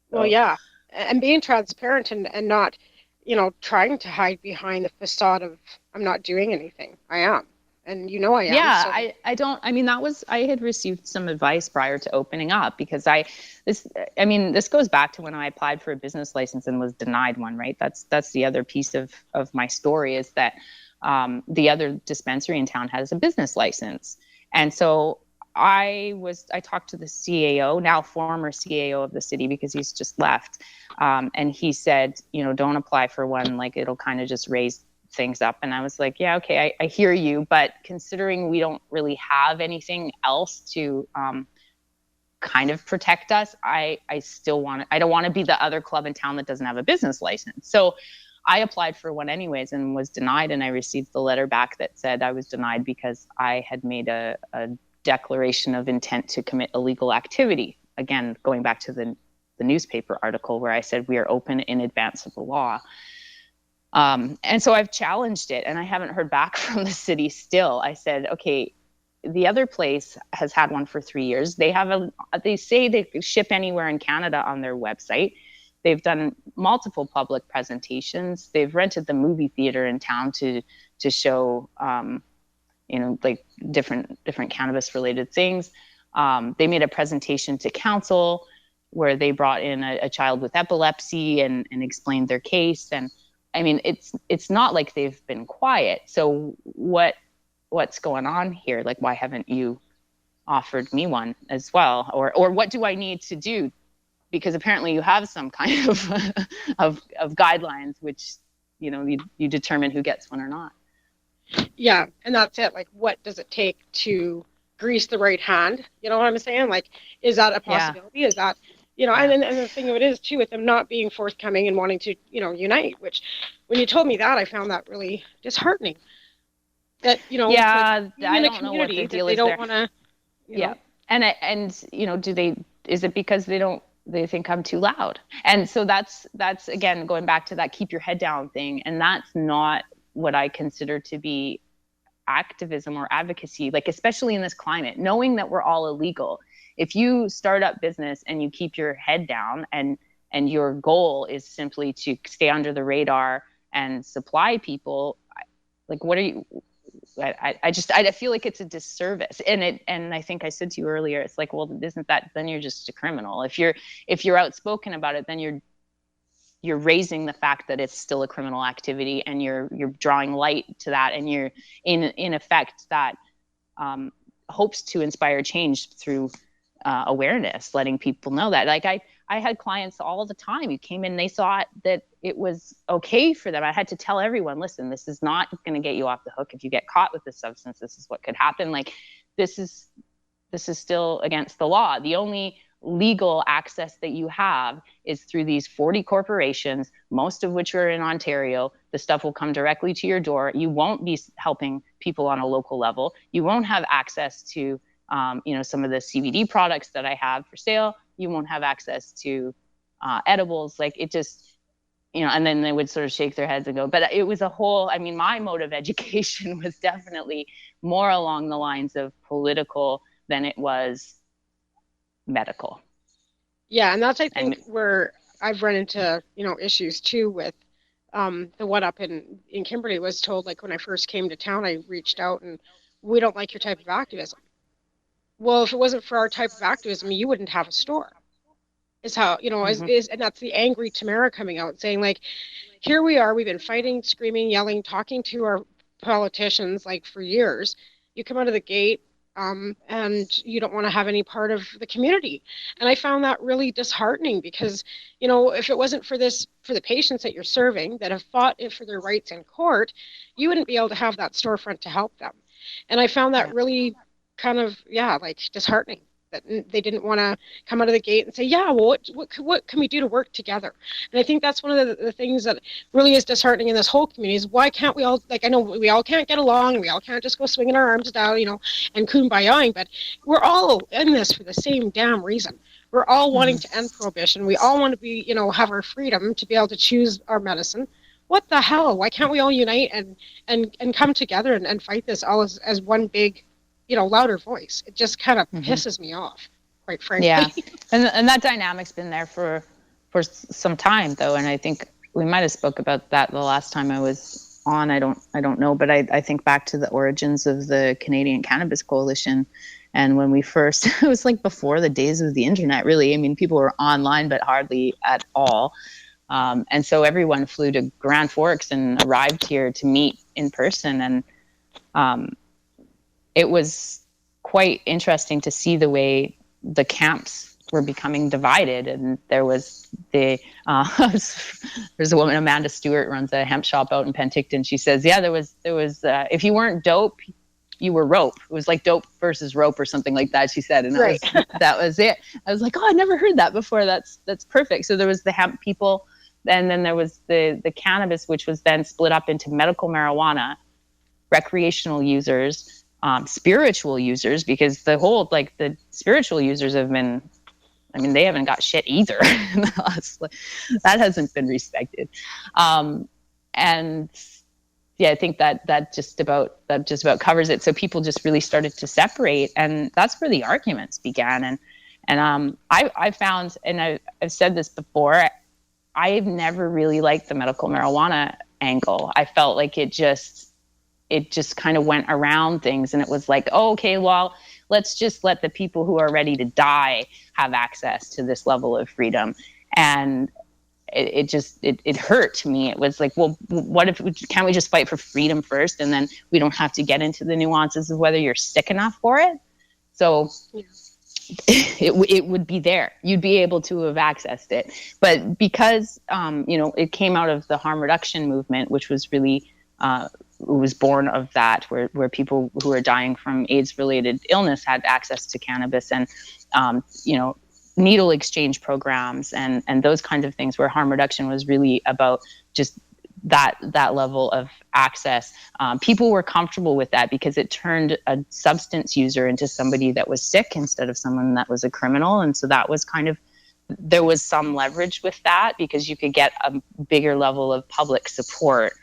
Well, yeah, and being transparent and not, trying to hide behind the facade of I'm not doing anything. I am. And I am. Yeah, So. I had received some advice prior to opening up because this goes back to when I applied for a business license and was denied one, right? That's the other piece of my story is that the other dispensary in town has a business license. And so I talked to the CAO, now former CAO of the city, because he's just left. And he said, don't apply for one, like it'll kind of just raise things up. And I was like, yeah, okay, I hear you. But considering we don't really have anything else to kind of protect us, I don't want to be the other club in town that doesn't have a business license. So I applied for one anyways and was denied. And I received the letter back that said I was denied because I had made a declaration of intent to commit illegal activity. Again, going back to the newspaper article where I said we are open in advance of the law. And so I've challenged it and I haven't heard back from the city still. I said, okay, the other place has had one for 3 years. They say they can ship anywhere in Canada on their website. They've done multiple public presentations. They've rented the movie theater in town to show, like different cannabis related things. They made a presentation to council where they brought in a child with epilepsy and explained their case. And I mean, it's not like they've been quiet. So what's going on here? Like, why haven't you offered me one as well? Or what do I need to do? Because apparently you have some kind of guidelines, which, you determine who gets one or not. Yeah. And that's it. Like, what does it take to grease the right hand? You know what I'm saying? Like, is that a possibility? Yeah. Is that, and the thing of it is too, with them not being forthcoming and wanting to, unite, which when you told me that, I found that really disheartening. That, yeah, like, I don't know what the deal is there. They don't want to, yeah. And is it because they think I'm too loud? And so that's again, going back to that keep your head down thing. And that's not what I consider to be activism or advocacy, like, especially in this climate, knowing that we're all illegal. If you start up business and you keep your head down and your goal is simply to stay under the radar and supply people, like, what are you, I feel like it's a disservice. And I think I said to you earlier, it's like, well, isn't that, then you're just a criminal. If you're outspoken about it, then you're raising the fact that it's still a criminal activity and you're drawing light to that. And you're in effect that hopes to inspire change through awareness, letting people know that. Like I had clients all the time who came in, they thought that it was okay for them. I had to tell everyone, listen, this is not going to get you off the hook. If you get caught with this substance, this is what could happen. Like, this is still against the law. The only legal access that you have is through these 40 corporations, most of which are in Ontario. The stuff will come directly to your door. You won't be helping people on a local level. You won't have access to some of the CBD products that I have for sale. You won't have access to edibles. Like, it just, and then they would sort of shake their heads and go, but it was a whole, my mode of education was definitely more along the lines of political than it was medical. Yeah. And that's, I think, where I've run into, issues too with the What Up in Kimberley. Was told, like, when I first came to town, I reached out and, we don't like your type of activism. Well, if it wasn't for our type of activism, you wouldn't have a store. Is how, and that's the angry Tamara coming out saying, like, here we are, we've been fighting, screaming, yelling, talking to our politicians, like, for years. You come out of the gate and you don't want to have any part of the community. And I found that really disheartening because, if it wasn't for the patients that you're serving that have fought for their rights in court, you wouldn't be able to have that storefront to help them. And I found that really kind of, like, disheartening. that they didn't want to come out of the gate and say, yeah, well, what can we do to work together? And I think that's one of the things that really is disheartening in this whole community is why can't we all, like, I know we all can't get along, and we all can't just go swinging our arms down, and kumbayaing, but we're all in this for the same damn reason. We're all wanting to end prohibition. We all want to be, have our freedom to be able to choose our medicine. What the hell? Why can't we all unite and come together and fight this all as one big, louder voice? It just kind of pisses me off, quite frankly. Yeah, and that dynamic's been there for some time, though, and I think we might have spoke about that the last time I was on. I don't know, but I think back to the origins of the Canadian Cannabis Coalition, and when we first, it was like before the days of the internet, really. I mean, people were online, but hardly at all. And so everyone flew to Grand Forks and arrived here to meet in person. And it was quite interesting to see the way the camps were becoming divided. And there was there's a woman, Amanda Stewart, runs a hemp shop out in Penticton. She says, yeah, there was if you weren't dope, you were rope. It was like dope versus rope or something like that, she said. And that was it. I was like, oh, I never heard that before. That's perfect. So there was the hemp people. And then there was the cannabis, which was then split up into medical marijuana, recreational users, spiritual users, because the spiritual users have been, they haven't got shit either. That hasn't been respected. And yeah, I think that just about covers it. So people just really started to separate, and that's where the arguments began. And I found, and I've said this before, I've never really liked the medical marijuana angle. I felt like it just kind of went around things, and it was like, oh, okay, well, let's just let the people who are ready to die have access to this level of freedom. And it hurt me. It was like, well, can't we just fight for freedom first, and then we don't have to get into the nuances of whether you're sick enough for it? So it would be there. You'd be able to have accessed it. But because, it came out of the harm reduction movement, which was really, was born of that, where people who are dying from AIDS-related illness had access to cannabis, and, needle exchange programs and those kinds of things, where harm reduction was really about just that level of access. People were comfortable with that because it turned a substance user into somebody that was sick instead of someone that was a criminal. And so that was there was some leverage with that, because you could get a bigger level of public support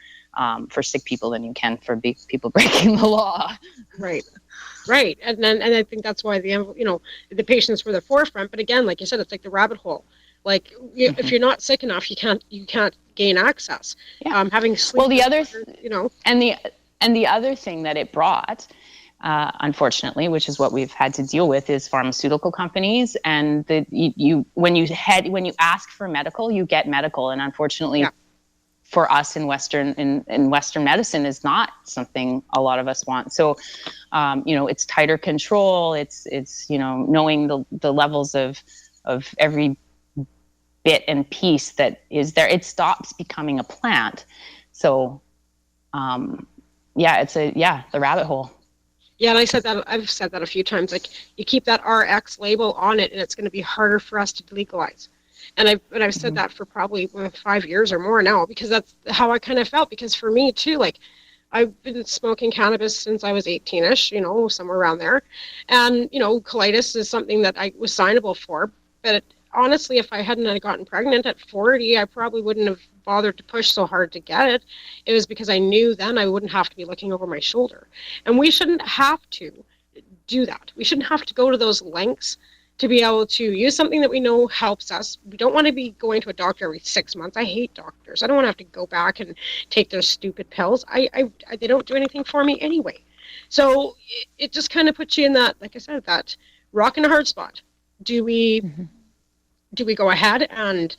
for sick people than you can for people breaking the law. Right. And I think that's why the patients were the forefront. But again, like you said, it's like the rabbit hole. Like if you're not sick enough, you can't gain access. Yeah. Having sleep. Well, the other, and the other thing that it brought, unfortunately, which is what we've had to deal with, is pharmaceutical companies. And when you ask for medical, you get medical, and unfortunately. Yeah. For us in Western medicine is not something a lot of us want. So, it's tighter control. It's knowing the levels of every bit and piece that is there. It stops becoming a plant. So, the rabbit hole. Yeah, and I've said that a few times. Like, you keep that RX label on it, and it's going to be harder for us to legalize. And I've said that for probably 5 years or more now, because that's how I kind of felt. Because for me too, like, I've been smoking cannabis since I was 18-ish, somewhere around there. And, colitis is something that I was signable for. But honestly, if I hadn't gotten pregnant at 40, I probably wouldn't have bothered to push so hard to get it. It was because I knew then I wouldn't have to be looking over my shoulder. And we shouldn't have to do that. We shouldn't have to go to those lengths to be able to use something that we know helps us. We don't want to be going to a doctor every 6 months. I hate doctors. I don't want to have to go back and take their stupid pills. They don't do anything for me anyway. So it just kind of puts you in that, like I said, that rock and a hard spot. Do we go ahead and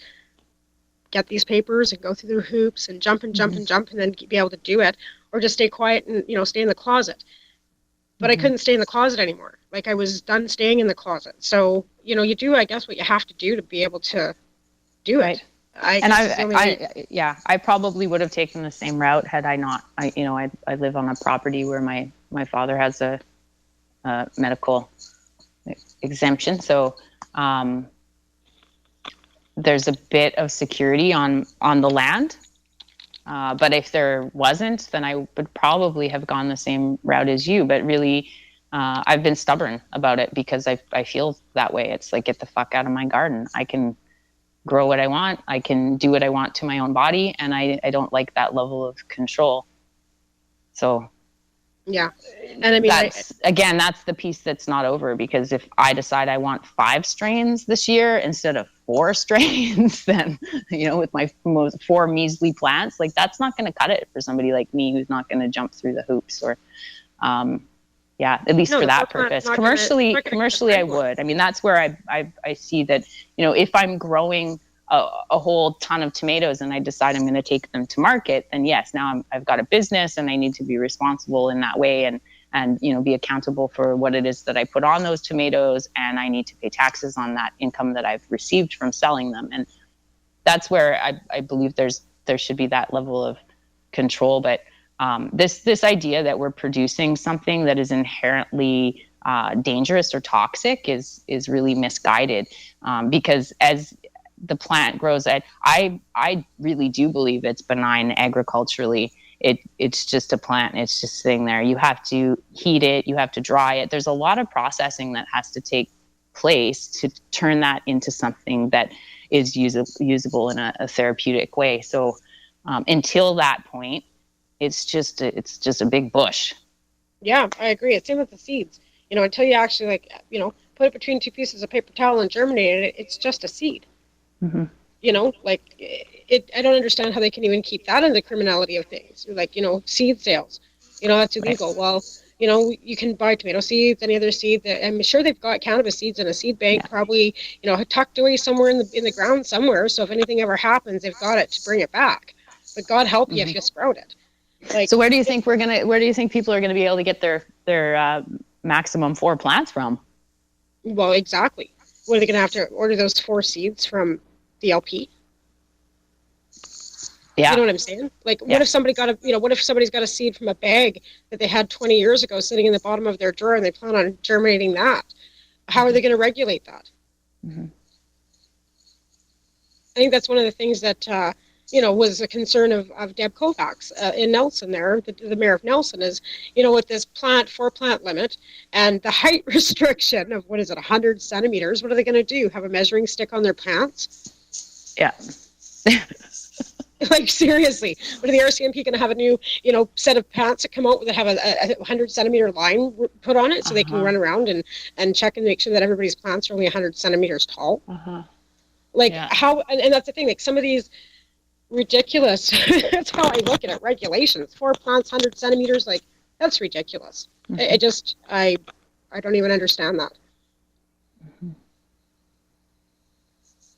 get these papers and go through the hoops and jump and jump and jump and then be able to do it, or just stay quiet and stay in the closet? But I couldn't stay in the closet anymore. Like, I was done staying in the closet. So, you do, I guess, what you have to do to be able to do it. I probably would have taken the same route had I not. I live on a property where my father has a medical exemption. So there's a bit of security on the land. But if there wasn't, then I would probably have gone the same route as you. But really, I've been stubborn about it because I feel that way. It's like, get the fuck out of my garden. I can grow what I want. I can do what I want to my own body. And I don't like that level of control. So yeah. And I mean, that's the piece that's not over, because if I decide I want 5 strains this year instead of 4 strains, then, with my 4 measly plants, like, that's not going to cut it for somebody like me who's not going to jump through the hoops or, at least for that purpose. Commercially, I would. I mean, that's where I see that, if I'm growing a whole ton of tomatoes and I decide I'm going to take them to market, then yes, now I've got a business and I need to be responsible in that way and be accountable for what it is that I put on those tomatoes, and I need to pay taxes on that income that I've received from selling them. And that's where I believe there should be that level of control. But this idea that we're producing something that is inherently dangerous or toxic is really misguided, because as the plant grows, I really do believe it's benign agriculturally. It's just a plant. It's just sitting there. You have to heat it. You have to dry it. There's a lot of processing that has to take place to turn that into something that is usable in a therapeutic way. So until that point, it's just a big bush. Yeah, I agree. It's same with the seeds. Until you actually put it between 2 pieces of paper towel and germinate it, it's just a seed. Mm-hmm. I don't understand how they can even keep that in the criminality of things. Like, seed sales, that's illegal. Right. Well, you can buy tomato seeds, any other seed. I'm sure they've got cannabis seeds in a seed bank, probably, tucked away somewhere in the ground somewhere. So if anything ever happens, they've got it to bring it back. But God help you if you sprout it. Like, so where do you think people are gonna be able to get their maximum 4 plants from? Well, exactly. What are they gonna have to order those 4 seeds from the LP? Yeah. You know what I'm saying? Like, what if somebody's got a seed from a bag that they had 20 years ago sitting in the bottom of their drawer and they plan on germinating that? How are they going to regulate that? Mm-hmm. I think that's one of the things that, was a concern of Deb Kovacs in Nelson there, the mayor of Nelson, is, with this 4-plant limit and the height restriction of, 100 centimeters, what are they going to do? Have a measuring stick on their plants? Yeah. Like, seriously, what are the RCMP going to have a new, set of pants that come out that have a 100 centimeter line put on it so they can run around and check and make sure that everybody's plants are only 100 centimeters tall? Like, how, and that's the thing, like, some of these ridiculous, that's how I look at it, regulations, 4 plants, 100 centimeters, like, that's ridiculous. I don't even understand that.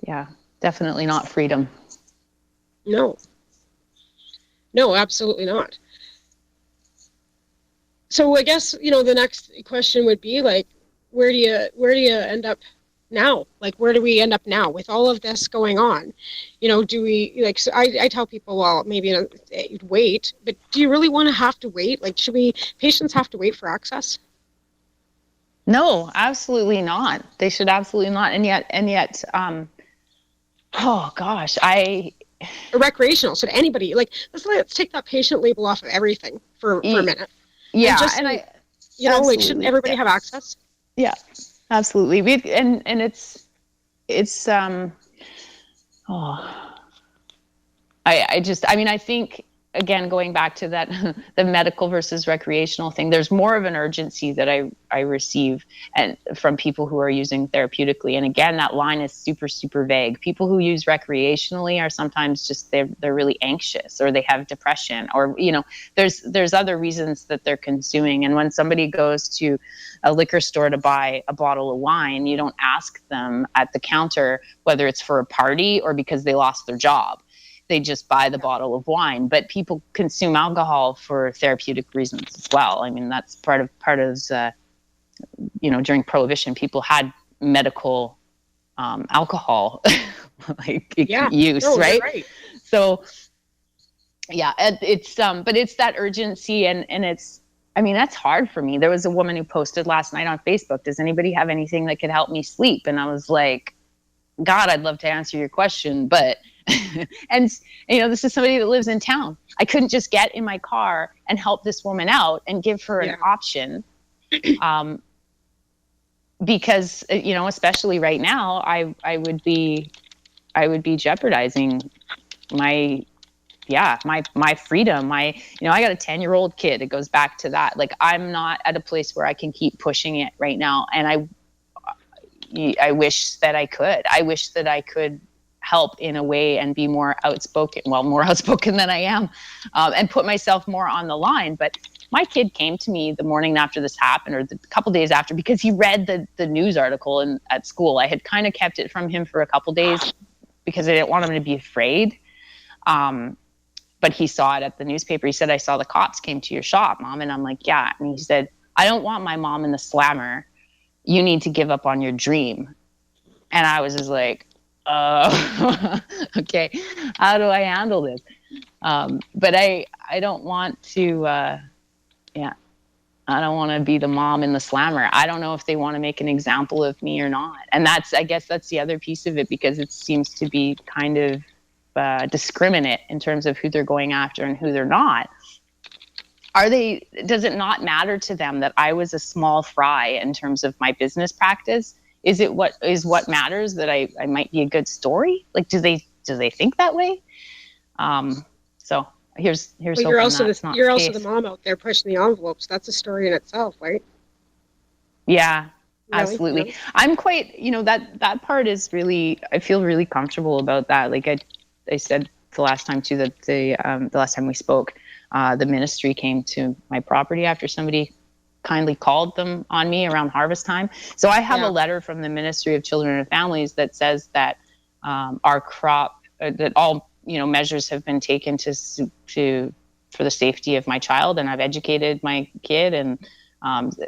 Yeah, definitely not freedom. No, absolutely not. So I guess, the next question would be, like, where do you end up now? Like, where do we end up now with all of this going on? Do we, like, so I tell people, well, maybe wait, but do you really want to have to wait? Like, patients have to wait for access? No, absolutely not. They should absolutely not. And yet, oh gosh, or recreational. So to anybody, like, let's take that patient label off of everything for a minute. Yeah, like, shouldn't everybody have access? Yeah, absolutely. I think, again, going back to that, the medical versus recreational thing, there's more of an urgency that I receive and from people who are using therapeutically. And again, that line is super, super vague. People who use recreationally are sometimes just, they're really anxious, or they have depression, or, there's other reasons that they're consuming. And when somebody goes to a liquor store to buy a bottle of wine, you don't ask them at the counter whether it's for a party or because they lost their job. They just buy the bottle of wine. But people consume alcohol for therapeutic reasons as well. I mean, that's part of during Prohibition, people had medical alcohol use, right? So yeah, it's but it's that urgency, and it's, I mean, that's hard for me. There was a woman who posted last night on Facebook, does anybody have anything that could help me sleep? And I was like, God, I'd love to answer your question, but, and this is somebody that lives in town. I couldn't just get in my car and help this woman out and give her an option. Because, especially right now, I would be jeopardizing my freedom. I got a 10-year-old kid. It goes back to that. Like, I'm not at a place where I can keep pushing it right now. And I wish that I could. I wish that I could help in a way and be more outspoken than I am, and put myself more on the line. But my kid came to me the morning after this happened, or the couple days after, because he read the news article at school. I had kind of kept it from him for a couple days because I didn't want him to be afraid. But he saw it at the newspaper. He said, I saw the cops came to your shop, Mom. And I'm like, yeah. And he said, I don't want my mom in the slammer. You need to give up on your dream. And I was just like, okay, how do I handle this? But I don't want to, I don't want to be the mom in the slammer. I don't know if they want to make an example of me or not. And I guess that's the other piece of it, because it seems to be kind of discriminate in terms of who they're going after and who they're not. Does it not matter to them that I was a small fry in terms of my business practice? Is what matters that I might be a good story? Like, do they think that way? So here's well, you're also the mom out there pushing the envelopes. That's a story in itself, right? Yeah, really? absolutely. Yeah. I'm quite, that part is really, I feel really comfortable about that. Like I said the last time too, that the last time we spoke, the ministry came to my property after somebody kindly called them on me around harvest time. So I have a letter from the Ministry of Children and Families that says that our crop, that all measures have been taken for the safety of my child, and I've educated my kid, and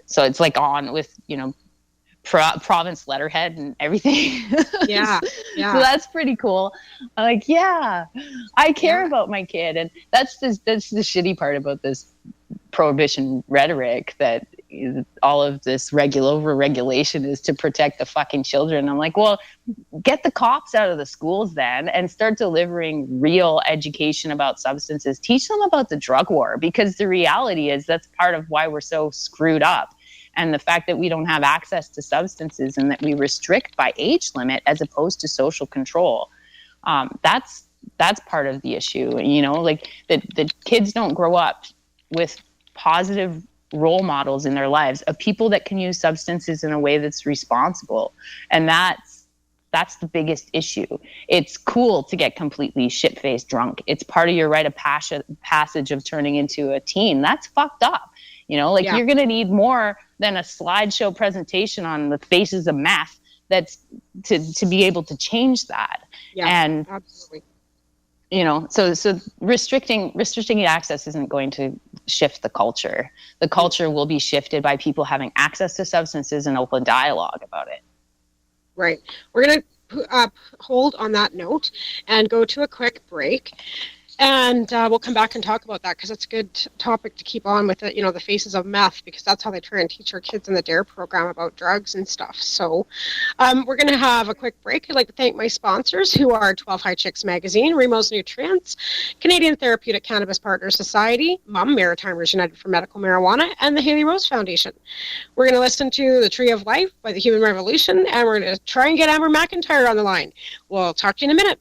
so it's like on with province letterhead and everything. Yeah. So that's pretty cool. I'm like, I care about my kid, and that's the shitty part about this prohibition rhetoric, that all of this over-regulation is to protect the fucking children. I'm like, well, get the cops out of the schools then and start delivering real education about substances. Teach them about the drug war, because the reality is that's part of why we're so screwed up. And the fact that we don't have access to substances and that we restrict by age limit as opposed to social control, that's part of the issue. Like the kids don't grow up with positive role models in their lives of people that can use substances in a way that's responsible. And that's the biggest issue. It's cool to get completely shit-faced drunk. It's part of your rite of passage of turning into a teen. That's fucked up. You're going to need more than a slideshow presentation on the faces of meth that's to be able to change that. Yeah, and absolutely. So restricting access isn't going to shift the culture. The culture will be shifted by people having access to substances and open dialogue about it. Right. We're going to hold on that note and go to a quick break. And we'll come back and talk about that, because it's a good topic to keep on with, the faces of meth, because that's how they try and teach our kids in the DARE program about drugs and stuff. So we're going to have a quick break. I'd like to thank my sponsors, who are 12 High Chicks Magazine, Remo's Nutrients, Canadian Therapeutic Cannabis Partners Society, Mom Maritimers United for Medical Marijuana, and the Haley Rose Foundation. We're going to listen to The Tree of Life by the Human Revolution, and we're going to try and get Amber Macintyre on the line. We'll talk to you in a minute.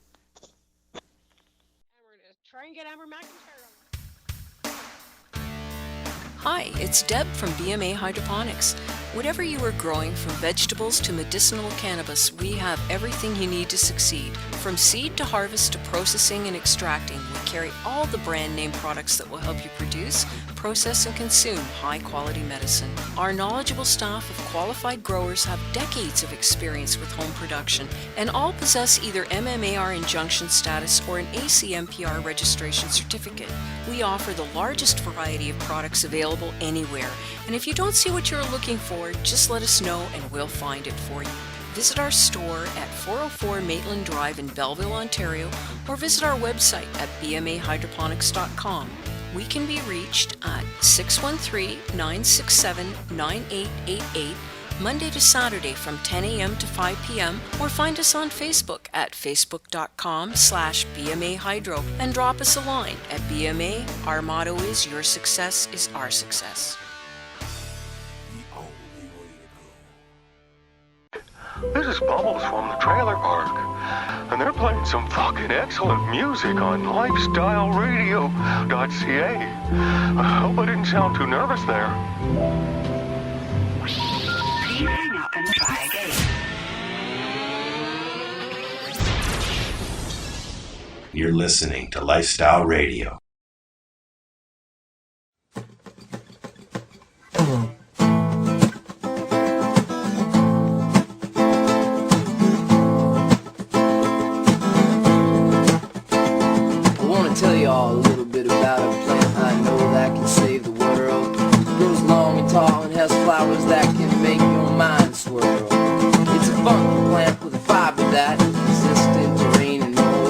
Hi, it's Deb from BMA Hydroponics. Whatever you are growing, from vegetables to medicinal cannabis, we have everything you need to succeed. From seed to harvest to processing and extracting, we carry all the brand name products that will help you produce, process, and consume high-quality medicine. Our knowledgeable staff of qualified growers have decades of experience with home production, and all possess either MMAR injunction status or an ACMPR registration certificate. We offer the largest variety of products available anywhere, and if you don't see what you're looking for, just let us know and we'll find it for you. Visit our store at 404 Maitland Drive in Belleville, Ontario, or visit our website at bmahydroponics.com. We can be reached at 613-967-9888, Monday to Saturday from 10 a.m. to 5 p.m. or find us on Facebook at facebook.com/BMA Hydro and drop us a line. At BMA, our motto is your success is our success. This is Bubbles from the trailer park, and they're playing some fucking excellent music on lifestyleradio.ca. I hope I didn't sound too nervous there. Please hang up and try again. You're listening to Lifestyle Radio. Tell you all a little bit about a plant I know that can save the world. It grows long and tall and has flowers that can make your mind swirl. It's a funky plant with a fiber that is resistant to rain and mold.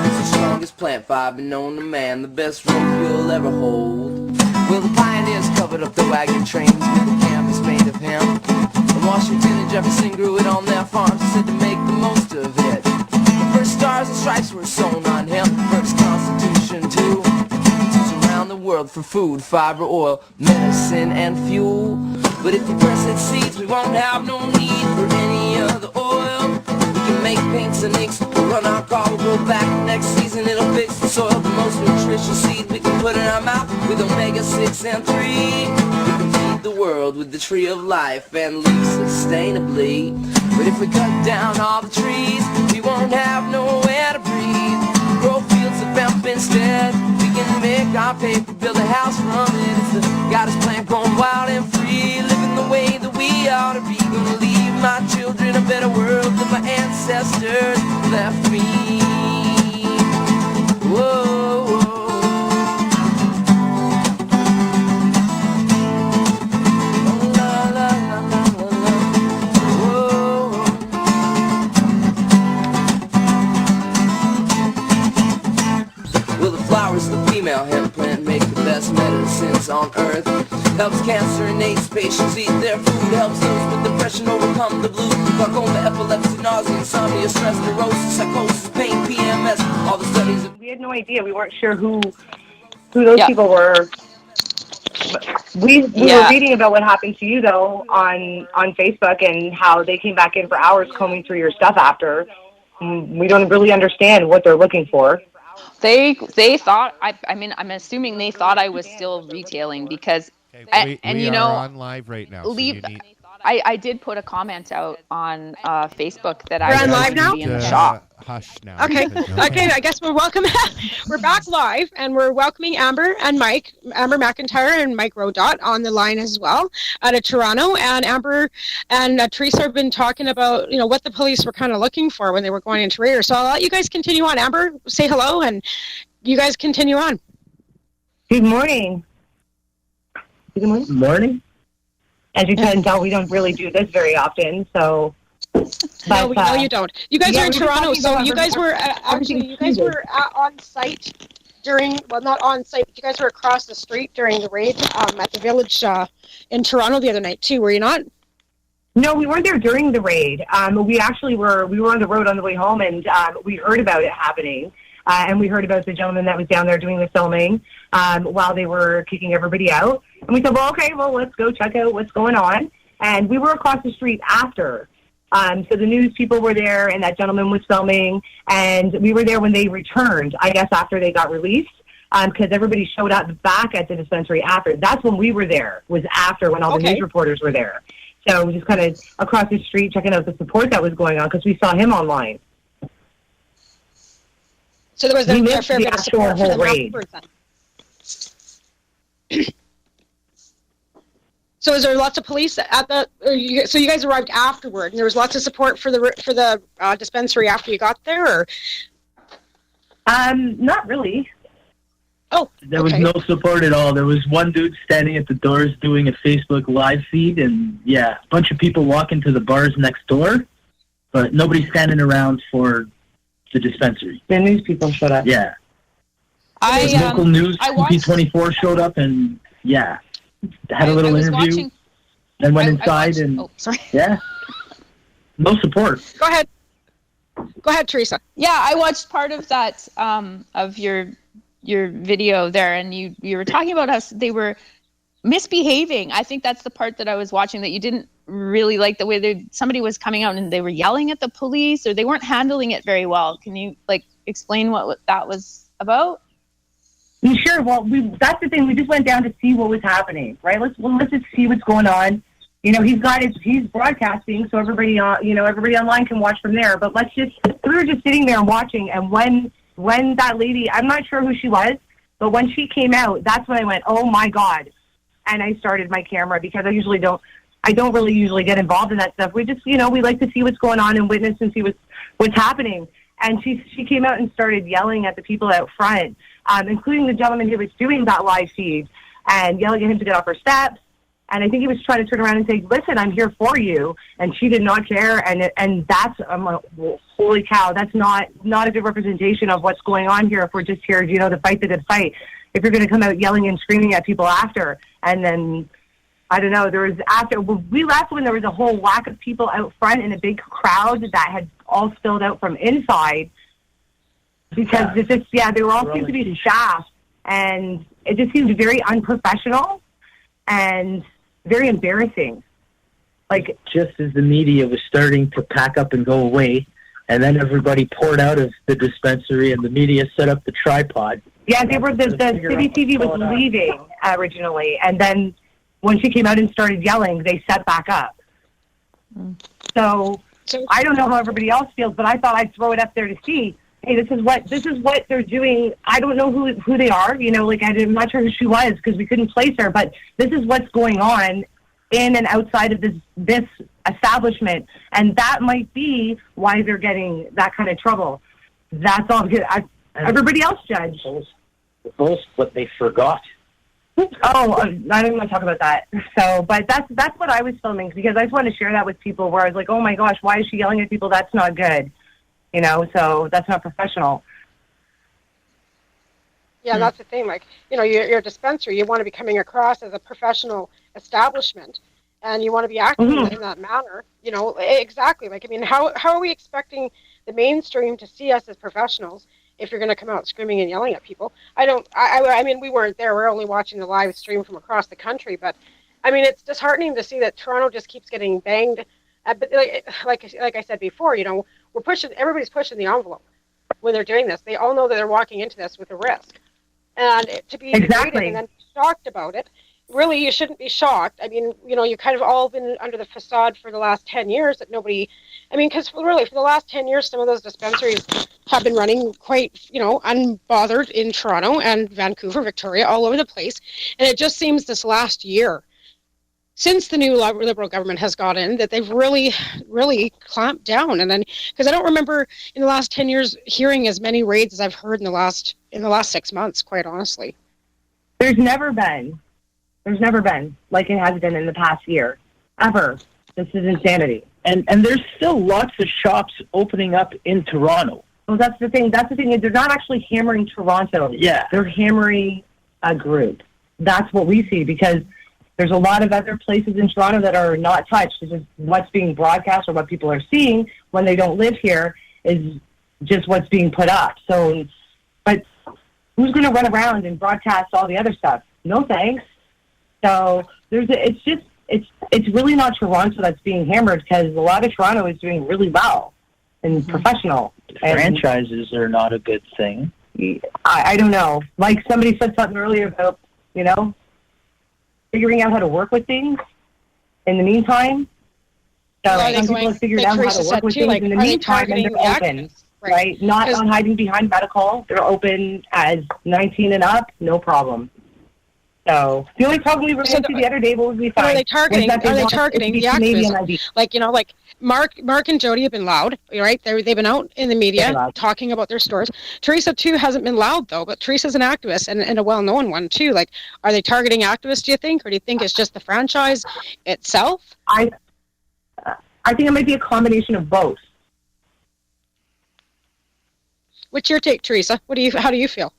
It's the strongest plant fiber known to man, the best rope you'll ever hold. Well, the pioneers covered up the wagon trains with the canvas made of hemp. And Washington and Jefferson grew it on their farms and said to make the most of it. First stars and stripes were sewn on hemp, first Constitution too. It's around the world for food, fiber, oil, medicine, and fuel. But if we press its seeds, we won't have no need for any other oil. We can make paints and inks, we'll run our car, we'll go back next season, it'll fix the soil. The most nutritious seed we can put in our mouth with omega-6 and 3. We can feed the world with the tree of life and live sustainably. But if we cut down all the trees, we won't have nowhere to breathe. Grow fields of hemp instead. We can make our paper, build a house from it. It's the goddess plant going wild and free, living the way that we ought to be. Gonna leave my children a better world than my ancestors left me. Whoa, whoa. The female hemp plant make the best medicines on earth. Helps cancer and AIDS patients eat their food. Helps those with depression overcome the blues. Glaucoma, epilepsy, nausea, insomnia, stress, neurosis, psychosis, pain, PMS. All the studies. We had no idea. We weren't sure who those people were. We were reading about what happened to you though on Facebook and how they came back in for hours combing through your stuff after. We don't really understand what they're looking for. They thought I'm assuming they thought I was still retailing because we are on live right now. I did put a comment out on Facebook that We're I on was live now? be in the shop. Hush now. Okay. Okay. I guess we're we're back live, and we're welcoming Amber and Mike, Amber Macintyre and Mike Rodot on the line as well out of Toronto. And Amber and Teresa have been talking about what the police were kind of looking for when they were going into Raider. So I'll let you guys continue on. Amber, say hello, and you guys continue on. Good morning. Good morning. Good morning. As you can tell, we don't really do this very often, so. No, no, you don't. You guys are in Toronto, so you guys were on site during, well, not on site, but you guys were across the street during the raid at the village in Toronto the other night too, were you not? No, we weren't there during the raid. We actually we were on the road on the way home, and we heard about it happening. And we heard about the gentleman that was down there doing the filming while they were kicking everybody out. And we said, well, okay, let's go check out what's going on. And we were across the street after. So the news people were there, and that gentleman was filming. And we were there when they returned, I guess, after they got released, because everybody showed up back at the dispensary after. That's when we were there, was after when all the news reporters were there. So we just kind of across the street checking out the support that was going on because we saw him online. So there was a fair bit of support for them afterwards then. So is there lots of police at the? So you guys arrived afterward, and there was lots of support for the dispensary after you got there, or? Not really. Oh, there was no support at all. There was one dude standing at the doors doing a Facebook live feed, and a bunch of people walking to the bars next door, but nobody standing around for the dispensary. The news people showed up. Yeah. Local news, I watched, CP24 showed up and, yeah, had a little interview. Watching, then went inside and, yeah, no support. Go ahead. Go ahead, Teresa. Yeah, I watched part of that, of your video there, and you were talking about how they were misbehaving. I think that's the part that I was watching that you didn't really like, the way somebody was coming out and they were yelling at the police, or they weren't handling it very well. Can you explain what that was about? Sure. Well, that's the thing. We just went down to see what was happening, right? Let's just see what's going on. He's broadcasting, so everybody online can watch from there. But we were just sitting there and watching, and when that lady, I'm not sure who she was, but when she came out, that's when I went, oh my God. And I started my camera, because I don't really usually get involved in that stuff. We just, we like to see what's going on and witness and see what's happening. And she came out and started yelling at the people out front, including the gentleman who was doing that live feed, and yelling at him to get off her steps. And I think he was trying to turn around and say, listen, I'm here for you. And she did not care. And that's, I'm like, well, holy cow, that's not a good representation of what's going on here if we're just here, to fight the good fight. If you're going to come out yelling and screaming at people after, and then, I don't know, we left when there was a whole whack of people out front in a big crowd that had all spilled out from inside, because they were all seemed to be staffed, and it just seemed very unprofessional and very embarrassing. Just as the media was starting to pack up and go away, and then everybody poured out of the dispensary, and the media set up the tripod. Yeah, the city TV was leaving originally, and then when she came out and started yelling, they set back up. So I don't know how everybody else feels, but I thought I'd throw it up there to see, hey, this is what they're doing. I don't know who they are, I'm not sure who she was, because we couldn't place her, but this is what's going on in and outside of this establishment, and that might be why they're getting that kind of trouble. That's all good. Everybody else judged. What they forgot. Oh, I don't even want to talk about that. So, but that's what I was filming, because I just wanted to share that with people, where I was like, oh my gosh, why is she yelling at people? That's not good. So that's not professional. Yeah, that's the thing. You're a dispensary. You want to be coming across as a professional establishment, and you want to be acting in that manner. Exactly. How are we expecting the mainstream to see us as professionals if you're going to come out screaming and yelling at people? I mean, we weren't there. We're only watching the live stream from across the country. But, it's disheartening to see that Toronto just keeps getting banged. But like I said before, everybody's pushing the envelope when they're doing this. They all know that they're walking into this with a risk. And to be degraded and then shocked about it, really, you shouldn't be shocked. You've kind of all been under the facade for the last 10 years that nobody... because really, for the last 10 years, some of those dispensaries have been running quite, unbothered in Toronto and Vancouver, Victoria, all over the place. And it just seems this last year, since the new Liberal government has got in, that they've really, really clamped down. And then, because I don't remember in the last 10 years hearing as many raids as I've heard in the last 6 months, quite honestly. There's never been like it has been in the past year, ever. This is insanity. And there's still lots of shops opening up in Toronto. Well, that's the thing. They're not actually hammering Toronto. Yeah. They're hammering a group. That's what we see, because there's a lot of other places in Toronto that are not touched. It's just what's being broadcast or what people are seeing when they don't live here is just what's being put up. So, but who's going to run around and broadcast all the other stuff? No thanks. So it's really not Toronto that's being hammered, because a lot of Toronto is doing really well and professional. Franchises are not a good thing. I don't know. Like somebody said something earlier about, figuring out how to work with things in the meantime. So some people have figured out how to work with things in the meantime, and they're open, right? Not on hiding behind medical. They're open as 19 and up, no problem. So the only problem we were going to the other day, what was we find? Are they targeting the activism? Like Mark and Jody have been loud, right? They've been out in the media talking about their stores. Teresa too hasn't been loud though, but Teresa's an activist and a well-known one too. Like, are they targeting activists, do you think, or do you think it's just the franchise itself? I think it might be a combination of both. What's your take, Teresa? How do you feel?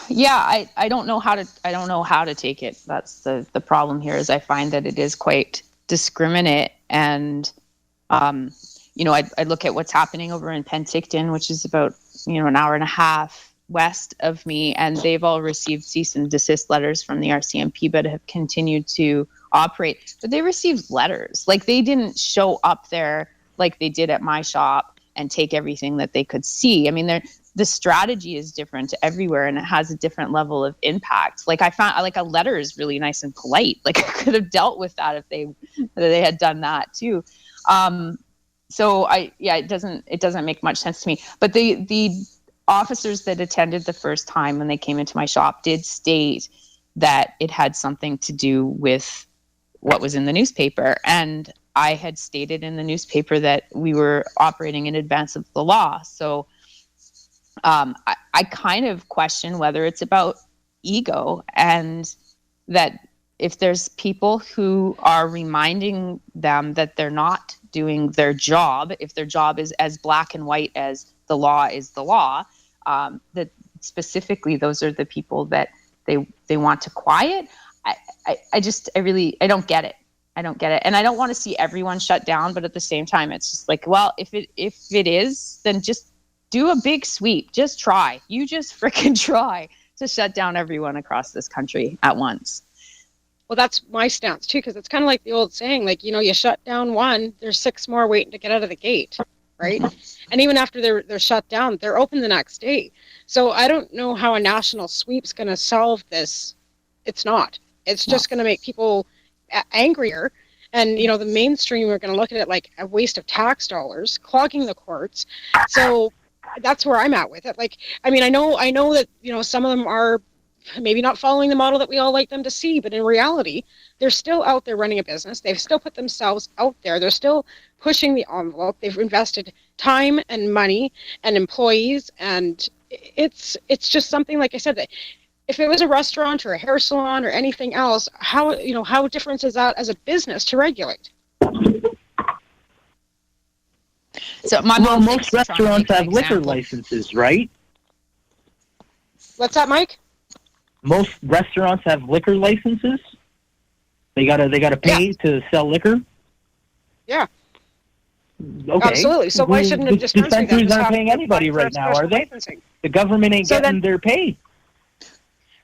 Yeah, I don't know how to take it. That's the problem here. Is I find that it is quite discriminate, and I look at what's happening over in Penticton, which is about an hour and a half west of me, and they've all received cease and desist letters from the RCMP, but have continued to operate. But they received letters, like they didn't show up there like they did at my shop and take everything that they could see. I mean, the strategy is different everywhere, and it has a different level of impact. Like I found, like a letter is really nice and polite. Like I could have dealt with that if they had done that too. So it doesn't make much sense to me. But the officers that attended the first time when they came into my shop did state that it had something to do with what was in the newspaper, and I had stated in the newspaper that we were operating in advance of the law. So I kind of question whether it's about ego, and that if there's people who are reminding them that they're not doing their job, if their job is as black and white as the law is the law, that specifically those are the people that they want to quiet. I don't get it. I don't get it. And I don't want to see everyone shut down, but at the same time, it's just like, well, if it is, then just do a big sweep. Just try. You just freaking try to shut down everyone across this country at once. Well, that's my stance too, because it's kind of like the old saying, like, you shut down one, there's 6 more waiting to get out of the gate, right? And even after they're shut down, they're open the next day. So I don't know how a national sweep's going to solve this. It's not. It's just going to make people angrier. And, the mainstream are going to look at it like a waste of tax dollars, clogging the courts. So that's where I'm at with it. Like, I mean, I know that, some of them are maybe not following the model that we all like them to see, but in reality, they're still out there running a business. They've still put themselves out there. They're still pushing the envelope. They've invested time and money and employees, and it's just something, like I said, that if it was a restaurant or a hair salon or anything else, how different is that as a business to regulate? So most restaurants have liquor licenses, right? What's that, Mike? Most restaurants have liquor licenses. They gotta pay to sell liquor. Yeah. Okay. Absolutely. So why shouldn't it just dispensaries aren't paying anybody right now, are they? The government ain't getting their pay.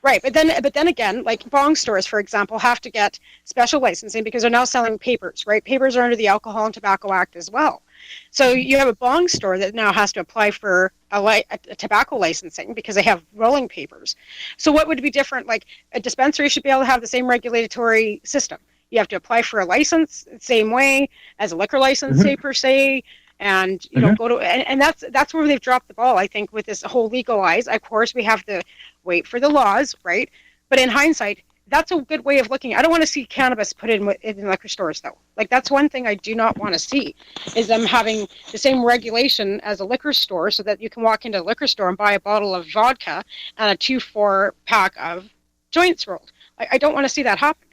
Right, but then again, like bong stores, for example, have to get special licensing because they're now selling papers, right? Papers are under the Alcohol and Tobacco Act as well. So you have a bong store that now has to apply for a tobacco licensing because they have rolling papers. So what would be different? Like a dispensary should be able to have the same regulatory system. You have to apply for a license the same way as a liquor license, say, per se. And go to and that's where they've dropped the ball, I think, with this whole legalize. Of course, we have to wait for the laws, right? But in hindsight, that's a good way of looking. I don't want to see cannabis put in liquor stores, though. Like that's one thing I do not want to see, is them having the same regulation as a liquor store, so that you can walk into a liquor store and buy a bottle of vodka and a 2-4 pack of joints rolled. I don't want to see that happen.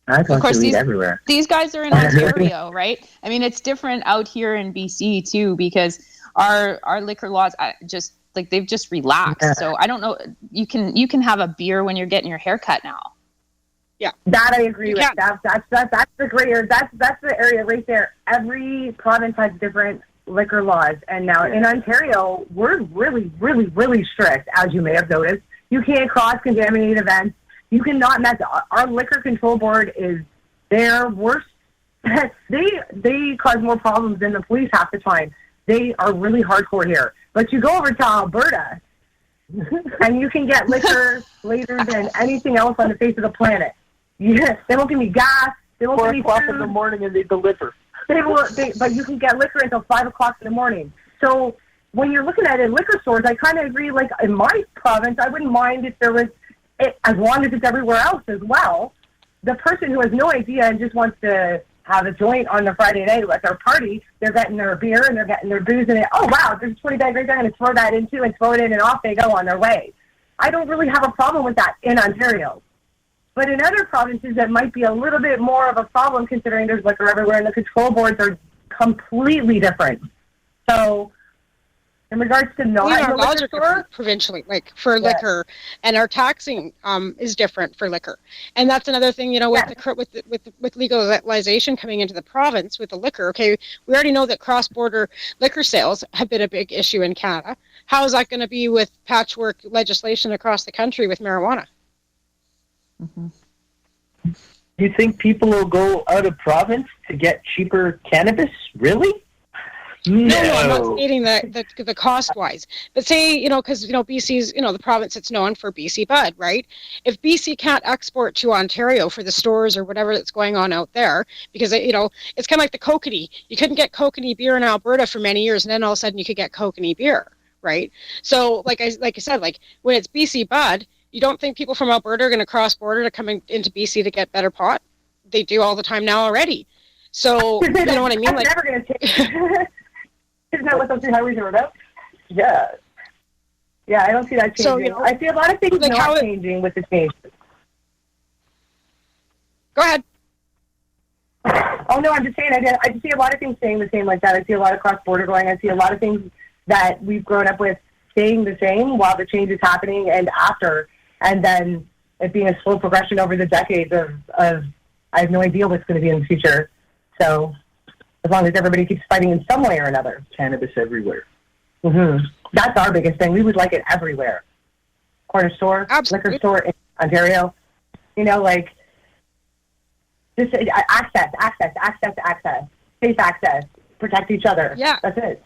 Of course, these guys are in Ontario, right? I mean, it's different out here in BC too, because our liquor laws they've just relaxed. So I don't know. You can have a beer when you're getting your hair cut now. Yeah, that I agree with. That's the gray area. That's the area right there. Every province has different liquor laws, and now in Ontario, we're really, really, really strict, as you may have noticed. You can't cross-contaminate events. You cannot mess. Our liquor control board is their worst. They cause more problems than the police half the time. They are really hardcore here. But you go over to Alberta, and you can get liquor later than anything else on the face of the planet. Yeah, they won't give me gas. They won't give me 4 o'clock in the morning, and they deliver. But you can get liquor until 5 o'clock in the morning. So when you're looking at it in liquor stores, I kind of agree. Like in my province, I wouldn't mind if there was. As long as it's everywhere else as well, the person who has no idea and just wants to have a joint on the Friday night at their party, they're getting their beer and they're getting their booze and oh wow, there's a 20 bag right there, I'm going to throw that into and throw it in and off they go on their way. I don't really have a problem with that in Ontario. But in other provinces, that might be a little bit more of a problem considering there's liquor everywhere and the control boards are completely different. So In regards to not our in the laws liquor are store, different provincially, like for liquor, and our taxing is different for liquor. And that's another thing, with legalization coming into the province with the liquor. Okay, we already know that cross-border liquor sales have been a big issue in Canada. How is that going to be with patchwork legislation across the country with marijuana? Do you think people will go out of province to get cheaper cannabis? Really? No, I'm not stating that the cost-wise. But say, because, BC's, the province it's known for BC Bud, right? If BC can't export to Ontario for the stores or whatever that's going on out there, because, it's kind of like the kokanee. You couldn't get kokanee beer in Alberta for many years, and then all of a sudden you could get kokanee beer, right? So, like I said, when it's BC Bud, you don't think people from Alberta are going to cross border to come into BC to get better pot? They do all the time now already. So, you know what I mean? That's never going to change. Isn't that what those two highways are about? Yeah. Yeah, I don't see that changing. So, I see a lot of things not changing with the change. Go ahead. Oh, no, I'm just saying, I just see a lot of things staying the same like that. I see a lot of cross-border going. I see a lot of things that we've grown up with staying the same while the change is happening and after, and then it being a slow progression over the decades of I have no idea what's going to be in the future. So as long as everybody keeps fighting in some way or another. Cannabis everywhere. Mm-hmm. That's our biggest thing. We would like it everywhere. Corner store, Absolutely. liquor store in Ontario. Just access. Safe access. Protect each other. Yeah. That's it.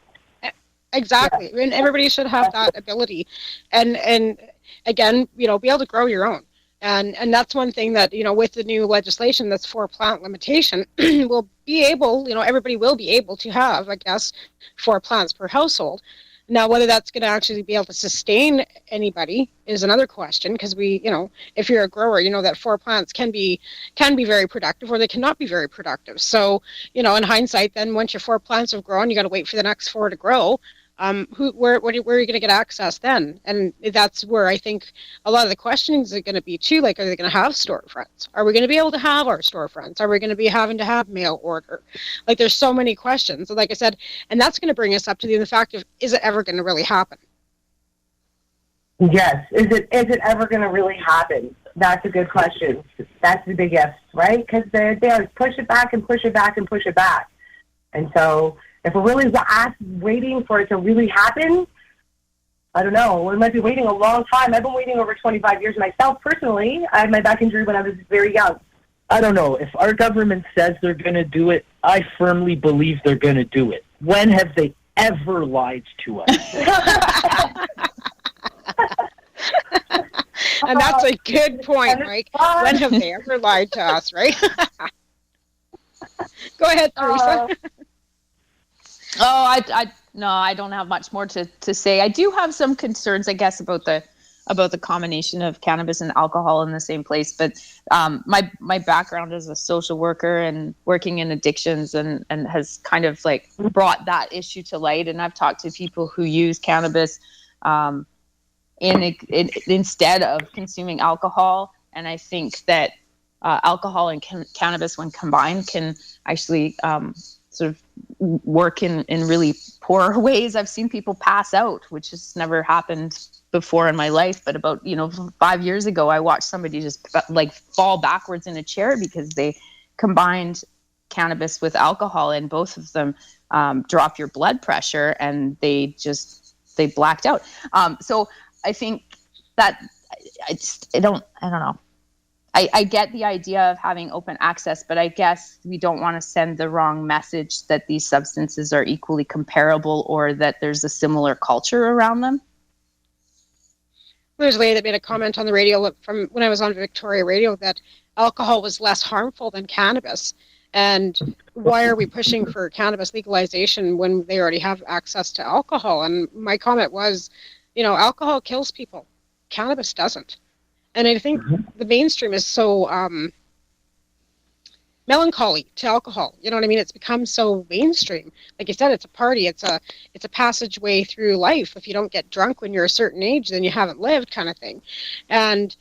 Exactly. Yeah. And everybody should have that ability. And again, be able to grow your own. And that's one thing that, with the new legislation that's for plant limitation, will be able, everybody will be able to have, I guess, 4 plants per household. Now, whether that's going to actually be able to sustain anybody is another question, because if you're a grower, that 4 plants can be very productive, or they cannot be very productive. So, in hindsight, then once your 4 plants have grown, you got to wait for the next 4 to grow. Where are you going to get access then? And that's where I think a lot of the questionings are going to be too. Like, are they going to have storefronts? Are we going to be able to have our storefronts? Are we going to be having to have mail order? Like, there's so many questions. So like I said, and that's going to bring us up to the fact of, is it ever going to really happen? Yes. Is it ever going to really happen? That's a good question. That's the big if, right? Because they always push it back and push it back and push it back. And so if we're really waiting for it to really happen, I don't know. We might be waiting a long time. I've been waiting over 25 years myself personally. I had my back injury when I was very young. I don't know. If our government says they're going to do it, I firmly believe they're going to do it. When have they ever lied to us? And that's a good point, Mike. When have they ever lied to us, right? Go ahead, Teresa. No, I don't have much more to say. I do have some concerns, I guess, about the combination of cannabis and alcohol in the same place. But my background as a social worker and working in addictions and has kind of brought that issue to light. And I've talked to people who use cannabis instead of consuming alcohol. And I think that alcohol and cannabis, when combined, can actually sort of work in really poor ways. I've seen people pass out, which has never happened before in my life. But about 5 years ago, I watched somebody just fall backwards in a chair because they combined cannabis with alcohol, and both of them drop your blood pressure, and they blacked out. So I think that I don't know. I get the idea of having open access, but I guess we don't want to send the wrong message that these substances are equally comparable or that there's a similar culture around them. There's a lady that made a comment on the radio from when I was on Victoria Radio that alcohol was less harmful than cannabis. And why are we pushing for cannabis legalization when they already have access to alcohol? And my comment was, alcohol kills people. Cannabis doesn't. And I think the mainstream is so melancholy to alcohol. You know what I mean? It's become so mainstream. Like you said, it's a party. It's a passageway through life. If you don't get drunk when you're a certain age, then you haven't lived, kind of thing. And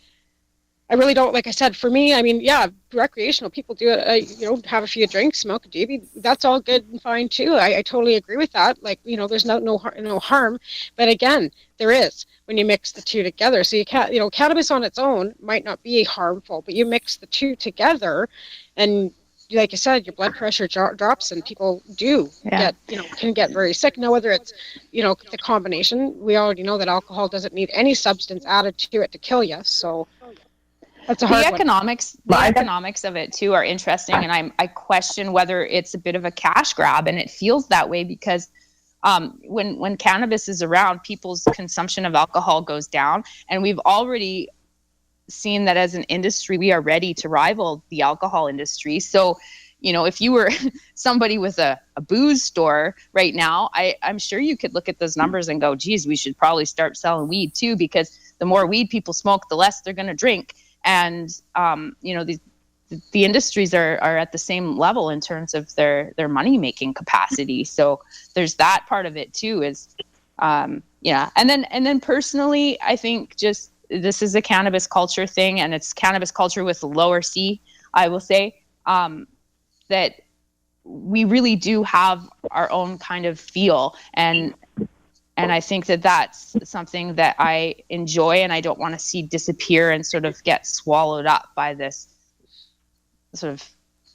I really don't, like I said, for me, I mean, yeah, recreational people do it, have a few drinks, smoke a doobie. That's all good and fine too. I totally agree with that. Like, there's no harm. But again, there is when you mix the two together. So you can't, cannabis on its own might not be harmful, but you mix the two together and like you said, your blood pressure drops and people can get very sick. Now, whether it's, the combination, we already know that alcohol doesn't need any substance added to it to kill you. So that's a hard one. The economics of it too are interesting. And I question whether it's a bit of a cash grab, and it feels that way because when cannabis is around, people's consumption of alcohol goes down. And we've already seen that as an industry, we are ready to rival the alcohol industry. So, if you were somebody with a booze store right now, I'm sure you could look at those numbers and go, geez, we should probably start selling weed too, because the more weed people smoke, the less they're going to drink. And, the industries are at the same level in terms of their money-making capacity. So there's that part of it too is, And then personally, I think just, this is a cannabis culture thing, and it's cannabis culture with a lower C, I will say, that we really do have our own kind of feel. And I think that that's something that I enjoy and I don't want to see disappear and sort of get swallowed up by this sort of,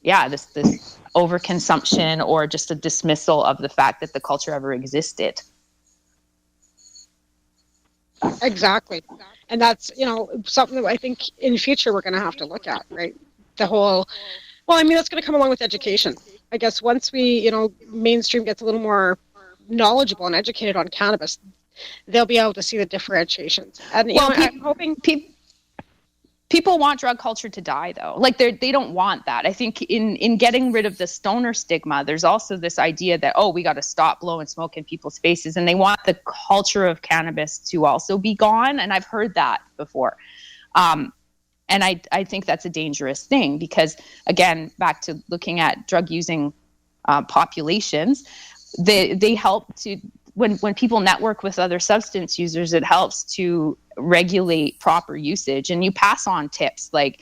this overconsumption or just a dismissal of the fact that the culture ever existed. Exactly. And that's, something that I think in the future we're going to have to look at, right? That's going to come along with education. I guess once we, mainstream gets a little more knowledgeable and educated on cannabis, they'll be able to see the differentiations. And I'm hoping people want drug culture to die, though. Like they don't want that. I think in getting rid of the stoner stigma, there's also this idea that, we got to stop blowing smoke in people's faces, and they want the culture of cannabis to also be gone. And I've heard that before. And I think that's a dangerous thing because, again, back to looking at drug using populations, they help to, when people network with other substance users, it helps to regulate proper usage. And you pass on tips like,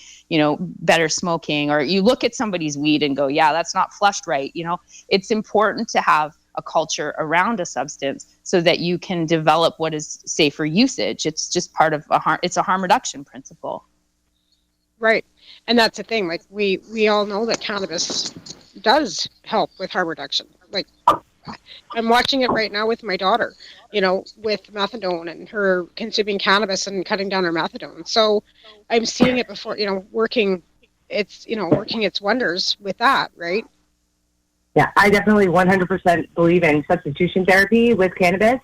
better smoking, or you look at somebody's weed and go, yeah, that's not flushed right. It's important to have a culture around a substance so that you can develop what is safer usage. It's just part of it's a harm reduction principle. Right. And that's the thing. Like we all know that cannabis does help with harm reduction. Like I'm watching it right now with my daughter, with methadone and her consuming cannabis and cutting down her methadone. So I'm seeing it before, working its wonders with that, right? Yeah, I definitely 100% believe in substitution therapy with cannabis.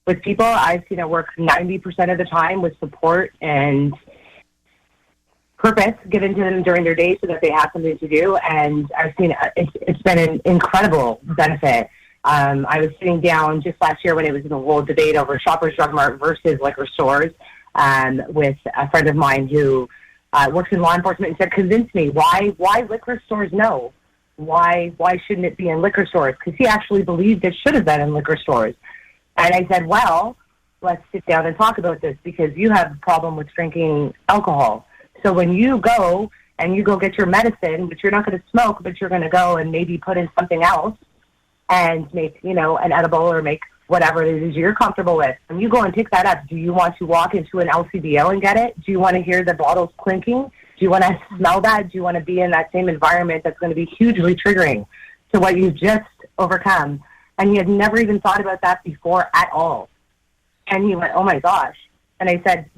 With people, I've seen it work 90% of the time with support and purpose given to them during their day so that they have something to do. And I've seen it's been an incredible benefit. I was sitting down just last year when it was in the whole debate over Shoppers Drug Mart versus liquor stores with a friend of mine who works in law enforcement and said, convince me, why liquor stores no? Why shouldn't it be in liquor stores? Because he actually believed it should have been in liquor stores. And I said, well, let's sit down and talk about this because you have a problem with drinking alcohol. So when you go get your medicine, but you're not going to smoke, but you're going to go and maybe put in something else and make, an edible or make whatever it is you're comfortable with. When you go and pick that up, do you want to walk into an LCBO and get it? Do you want to hear the bottles clinking? Do you want to smell that? Do you want to be in that same environment that's going to be hugely triggering to what you've just overcome? And he had never even thought about that before at all. And he went, oh my gosh. And I said,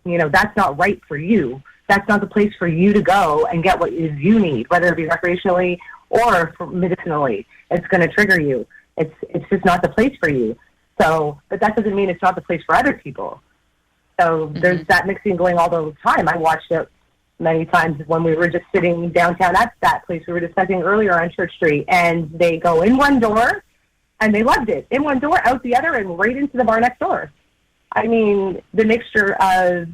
that's not right for you. That's not the place for you to go and get what you need, whether it be recreationally or medicinally. It's going to trigger you. It's just not the place for you. So, but that doesn't mean it's not the place for other people. So there's that mixing going all the time. I watched it many times when we were just sitting downtown at that place we were discussing earlier on Church Street, and they go in one door and they loved it. In one door, out the other, and right into the bar next door. I mean, the mixture of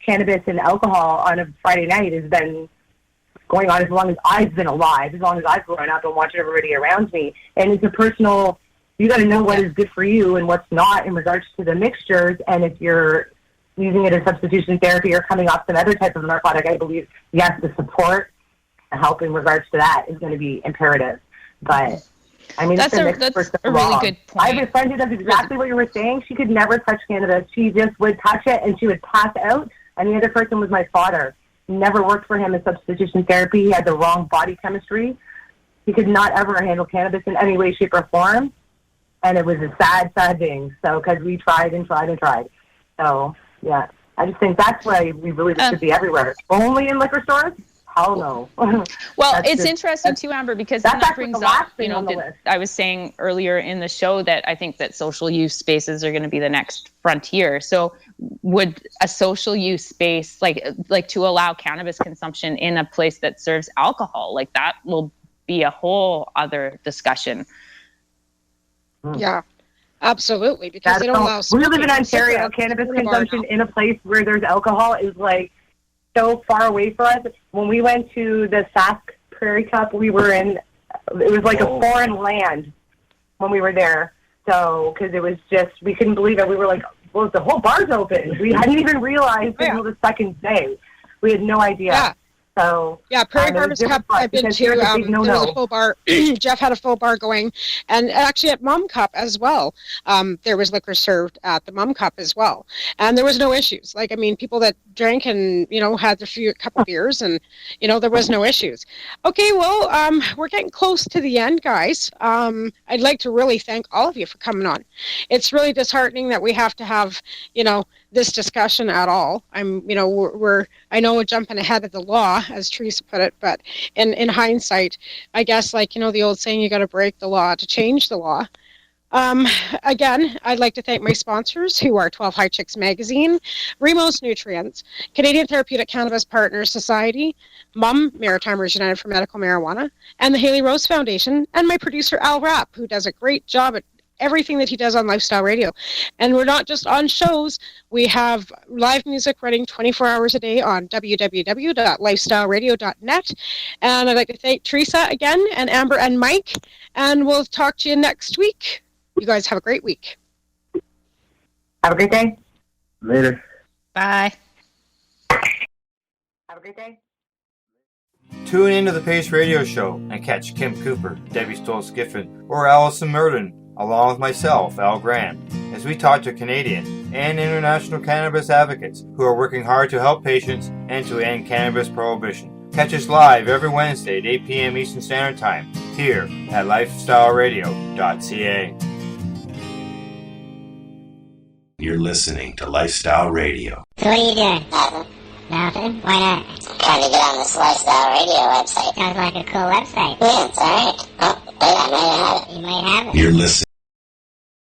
cannabis and alcohol on a Friday night has been going on as long as I've been alive, as long as I've grown up and watched everybody around me. And it's a personal, you got to know what is good for you and what's not in regards to the mixtures. And if you're using it as substitution therapy or coming off some other type of narcotic, I believe, yes, the support and help in regards to that is going to be imperative. But, I mean, that's a really good point. I have a friend who does exactly what you were saying. She could never touch cannabis. She just would touch it and she would pass out. And the other person was my father. Never worked for him in substitution therapy. He had the wrong body chemistry. He could not ever handle cannabis in any way, shape, or form. And it was a sad, sad thing. So, because we tried and tried and tried. So, yeah. I just think that's why we believe it should be everywhere. Only in liquor stores? Hell no. Well, it's interesting too, Amber, because that brings up, I was saying earlier in the show that I think that social use spaces are going to be the next frontier. So would a social use space, like to allow cannabis consumption in a place that serves alcohol, like that will be a whole other discussion. Yeah, absolutely. Because they don't allow we live in Ontario. Cannabis consumption in a place where there's alcohol is like so far away for us. When we went to the Sask Prairie Cup, we were in, it was like a foreign land when we were there. So, because it was just, we couldn't believe it. We were like, well, the whole bar's open. We hadn't even realized until the second day. We had no idea. Yeah. So yeah, Prairie Harvest Cup I've been to. There was a full bar. Jeff had a full bar going, and actually at Mum Cup as well. There was liquor served at the Mum Cup as well, and there was no issues. Like, I mean, people that drank and had a couple beers, and there was no issues. Okay, well, we're getting close to the end, guys. I'd like to really thank all of you for coming on. It's really disheartening that we have to have this discussion at all. I know we're jumping ahead of the law, as Teresa put it, but in hindsight, I guess, the old saying, you got to break the law to change the law. Again, I'd like to thank my sponsors, who are 12 High Chicks Magazine, Remos Nutrients, Canadian Therapeutic Cannabis Partners Society, MUM, Maritimers United for Medical Marijuana, and the Haley Rose Foundation, and my producer, Al Rapp, who does a great job at everything that he does on Lifestyle Radio. And we're not just on shows. We have live music running 24 hours a day on www.lifestyleradio.net. And I'd like to thank Teresa again, and Amber and Mike. And we'll talk to you next week. You guys have a great week. Have a great day. Later. Bye. Have a great day. Tune into the Pace Radio Show and catch Kim Cooper, Debbie Stoll-Skiffen, or Allison Murden, along with myself, Al Grant, as we talk to Canadian and international cannabis advocates who are working hard to help patients and to end cannabis prohibition. Catch us live every Wednesday at 8 p.m. Eastern Standard Time here at lifestyleradio.ca. You're listening to Lifestyle Radio. So what are you doing? Nothing? Why not? Trying to get on this Lifestyle Radio website. Sounds like a cool website. Yeah, it's alright. Oh, wait, I might have it. You might have it. You're listening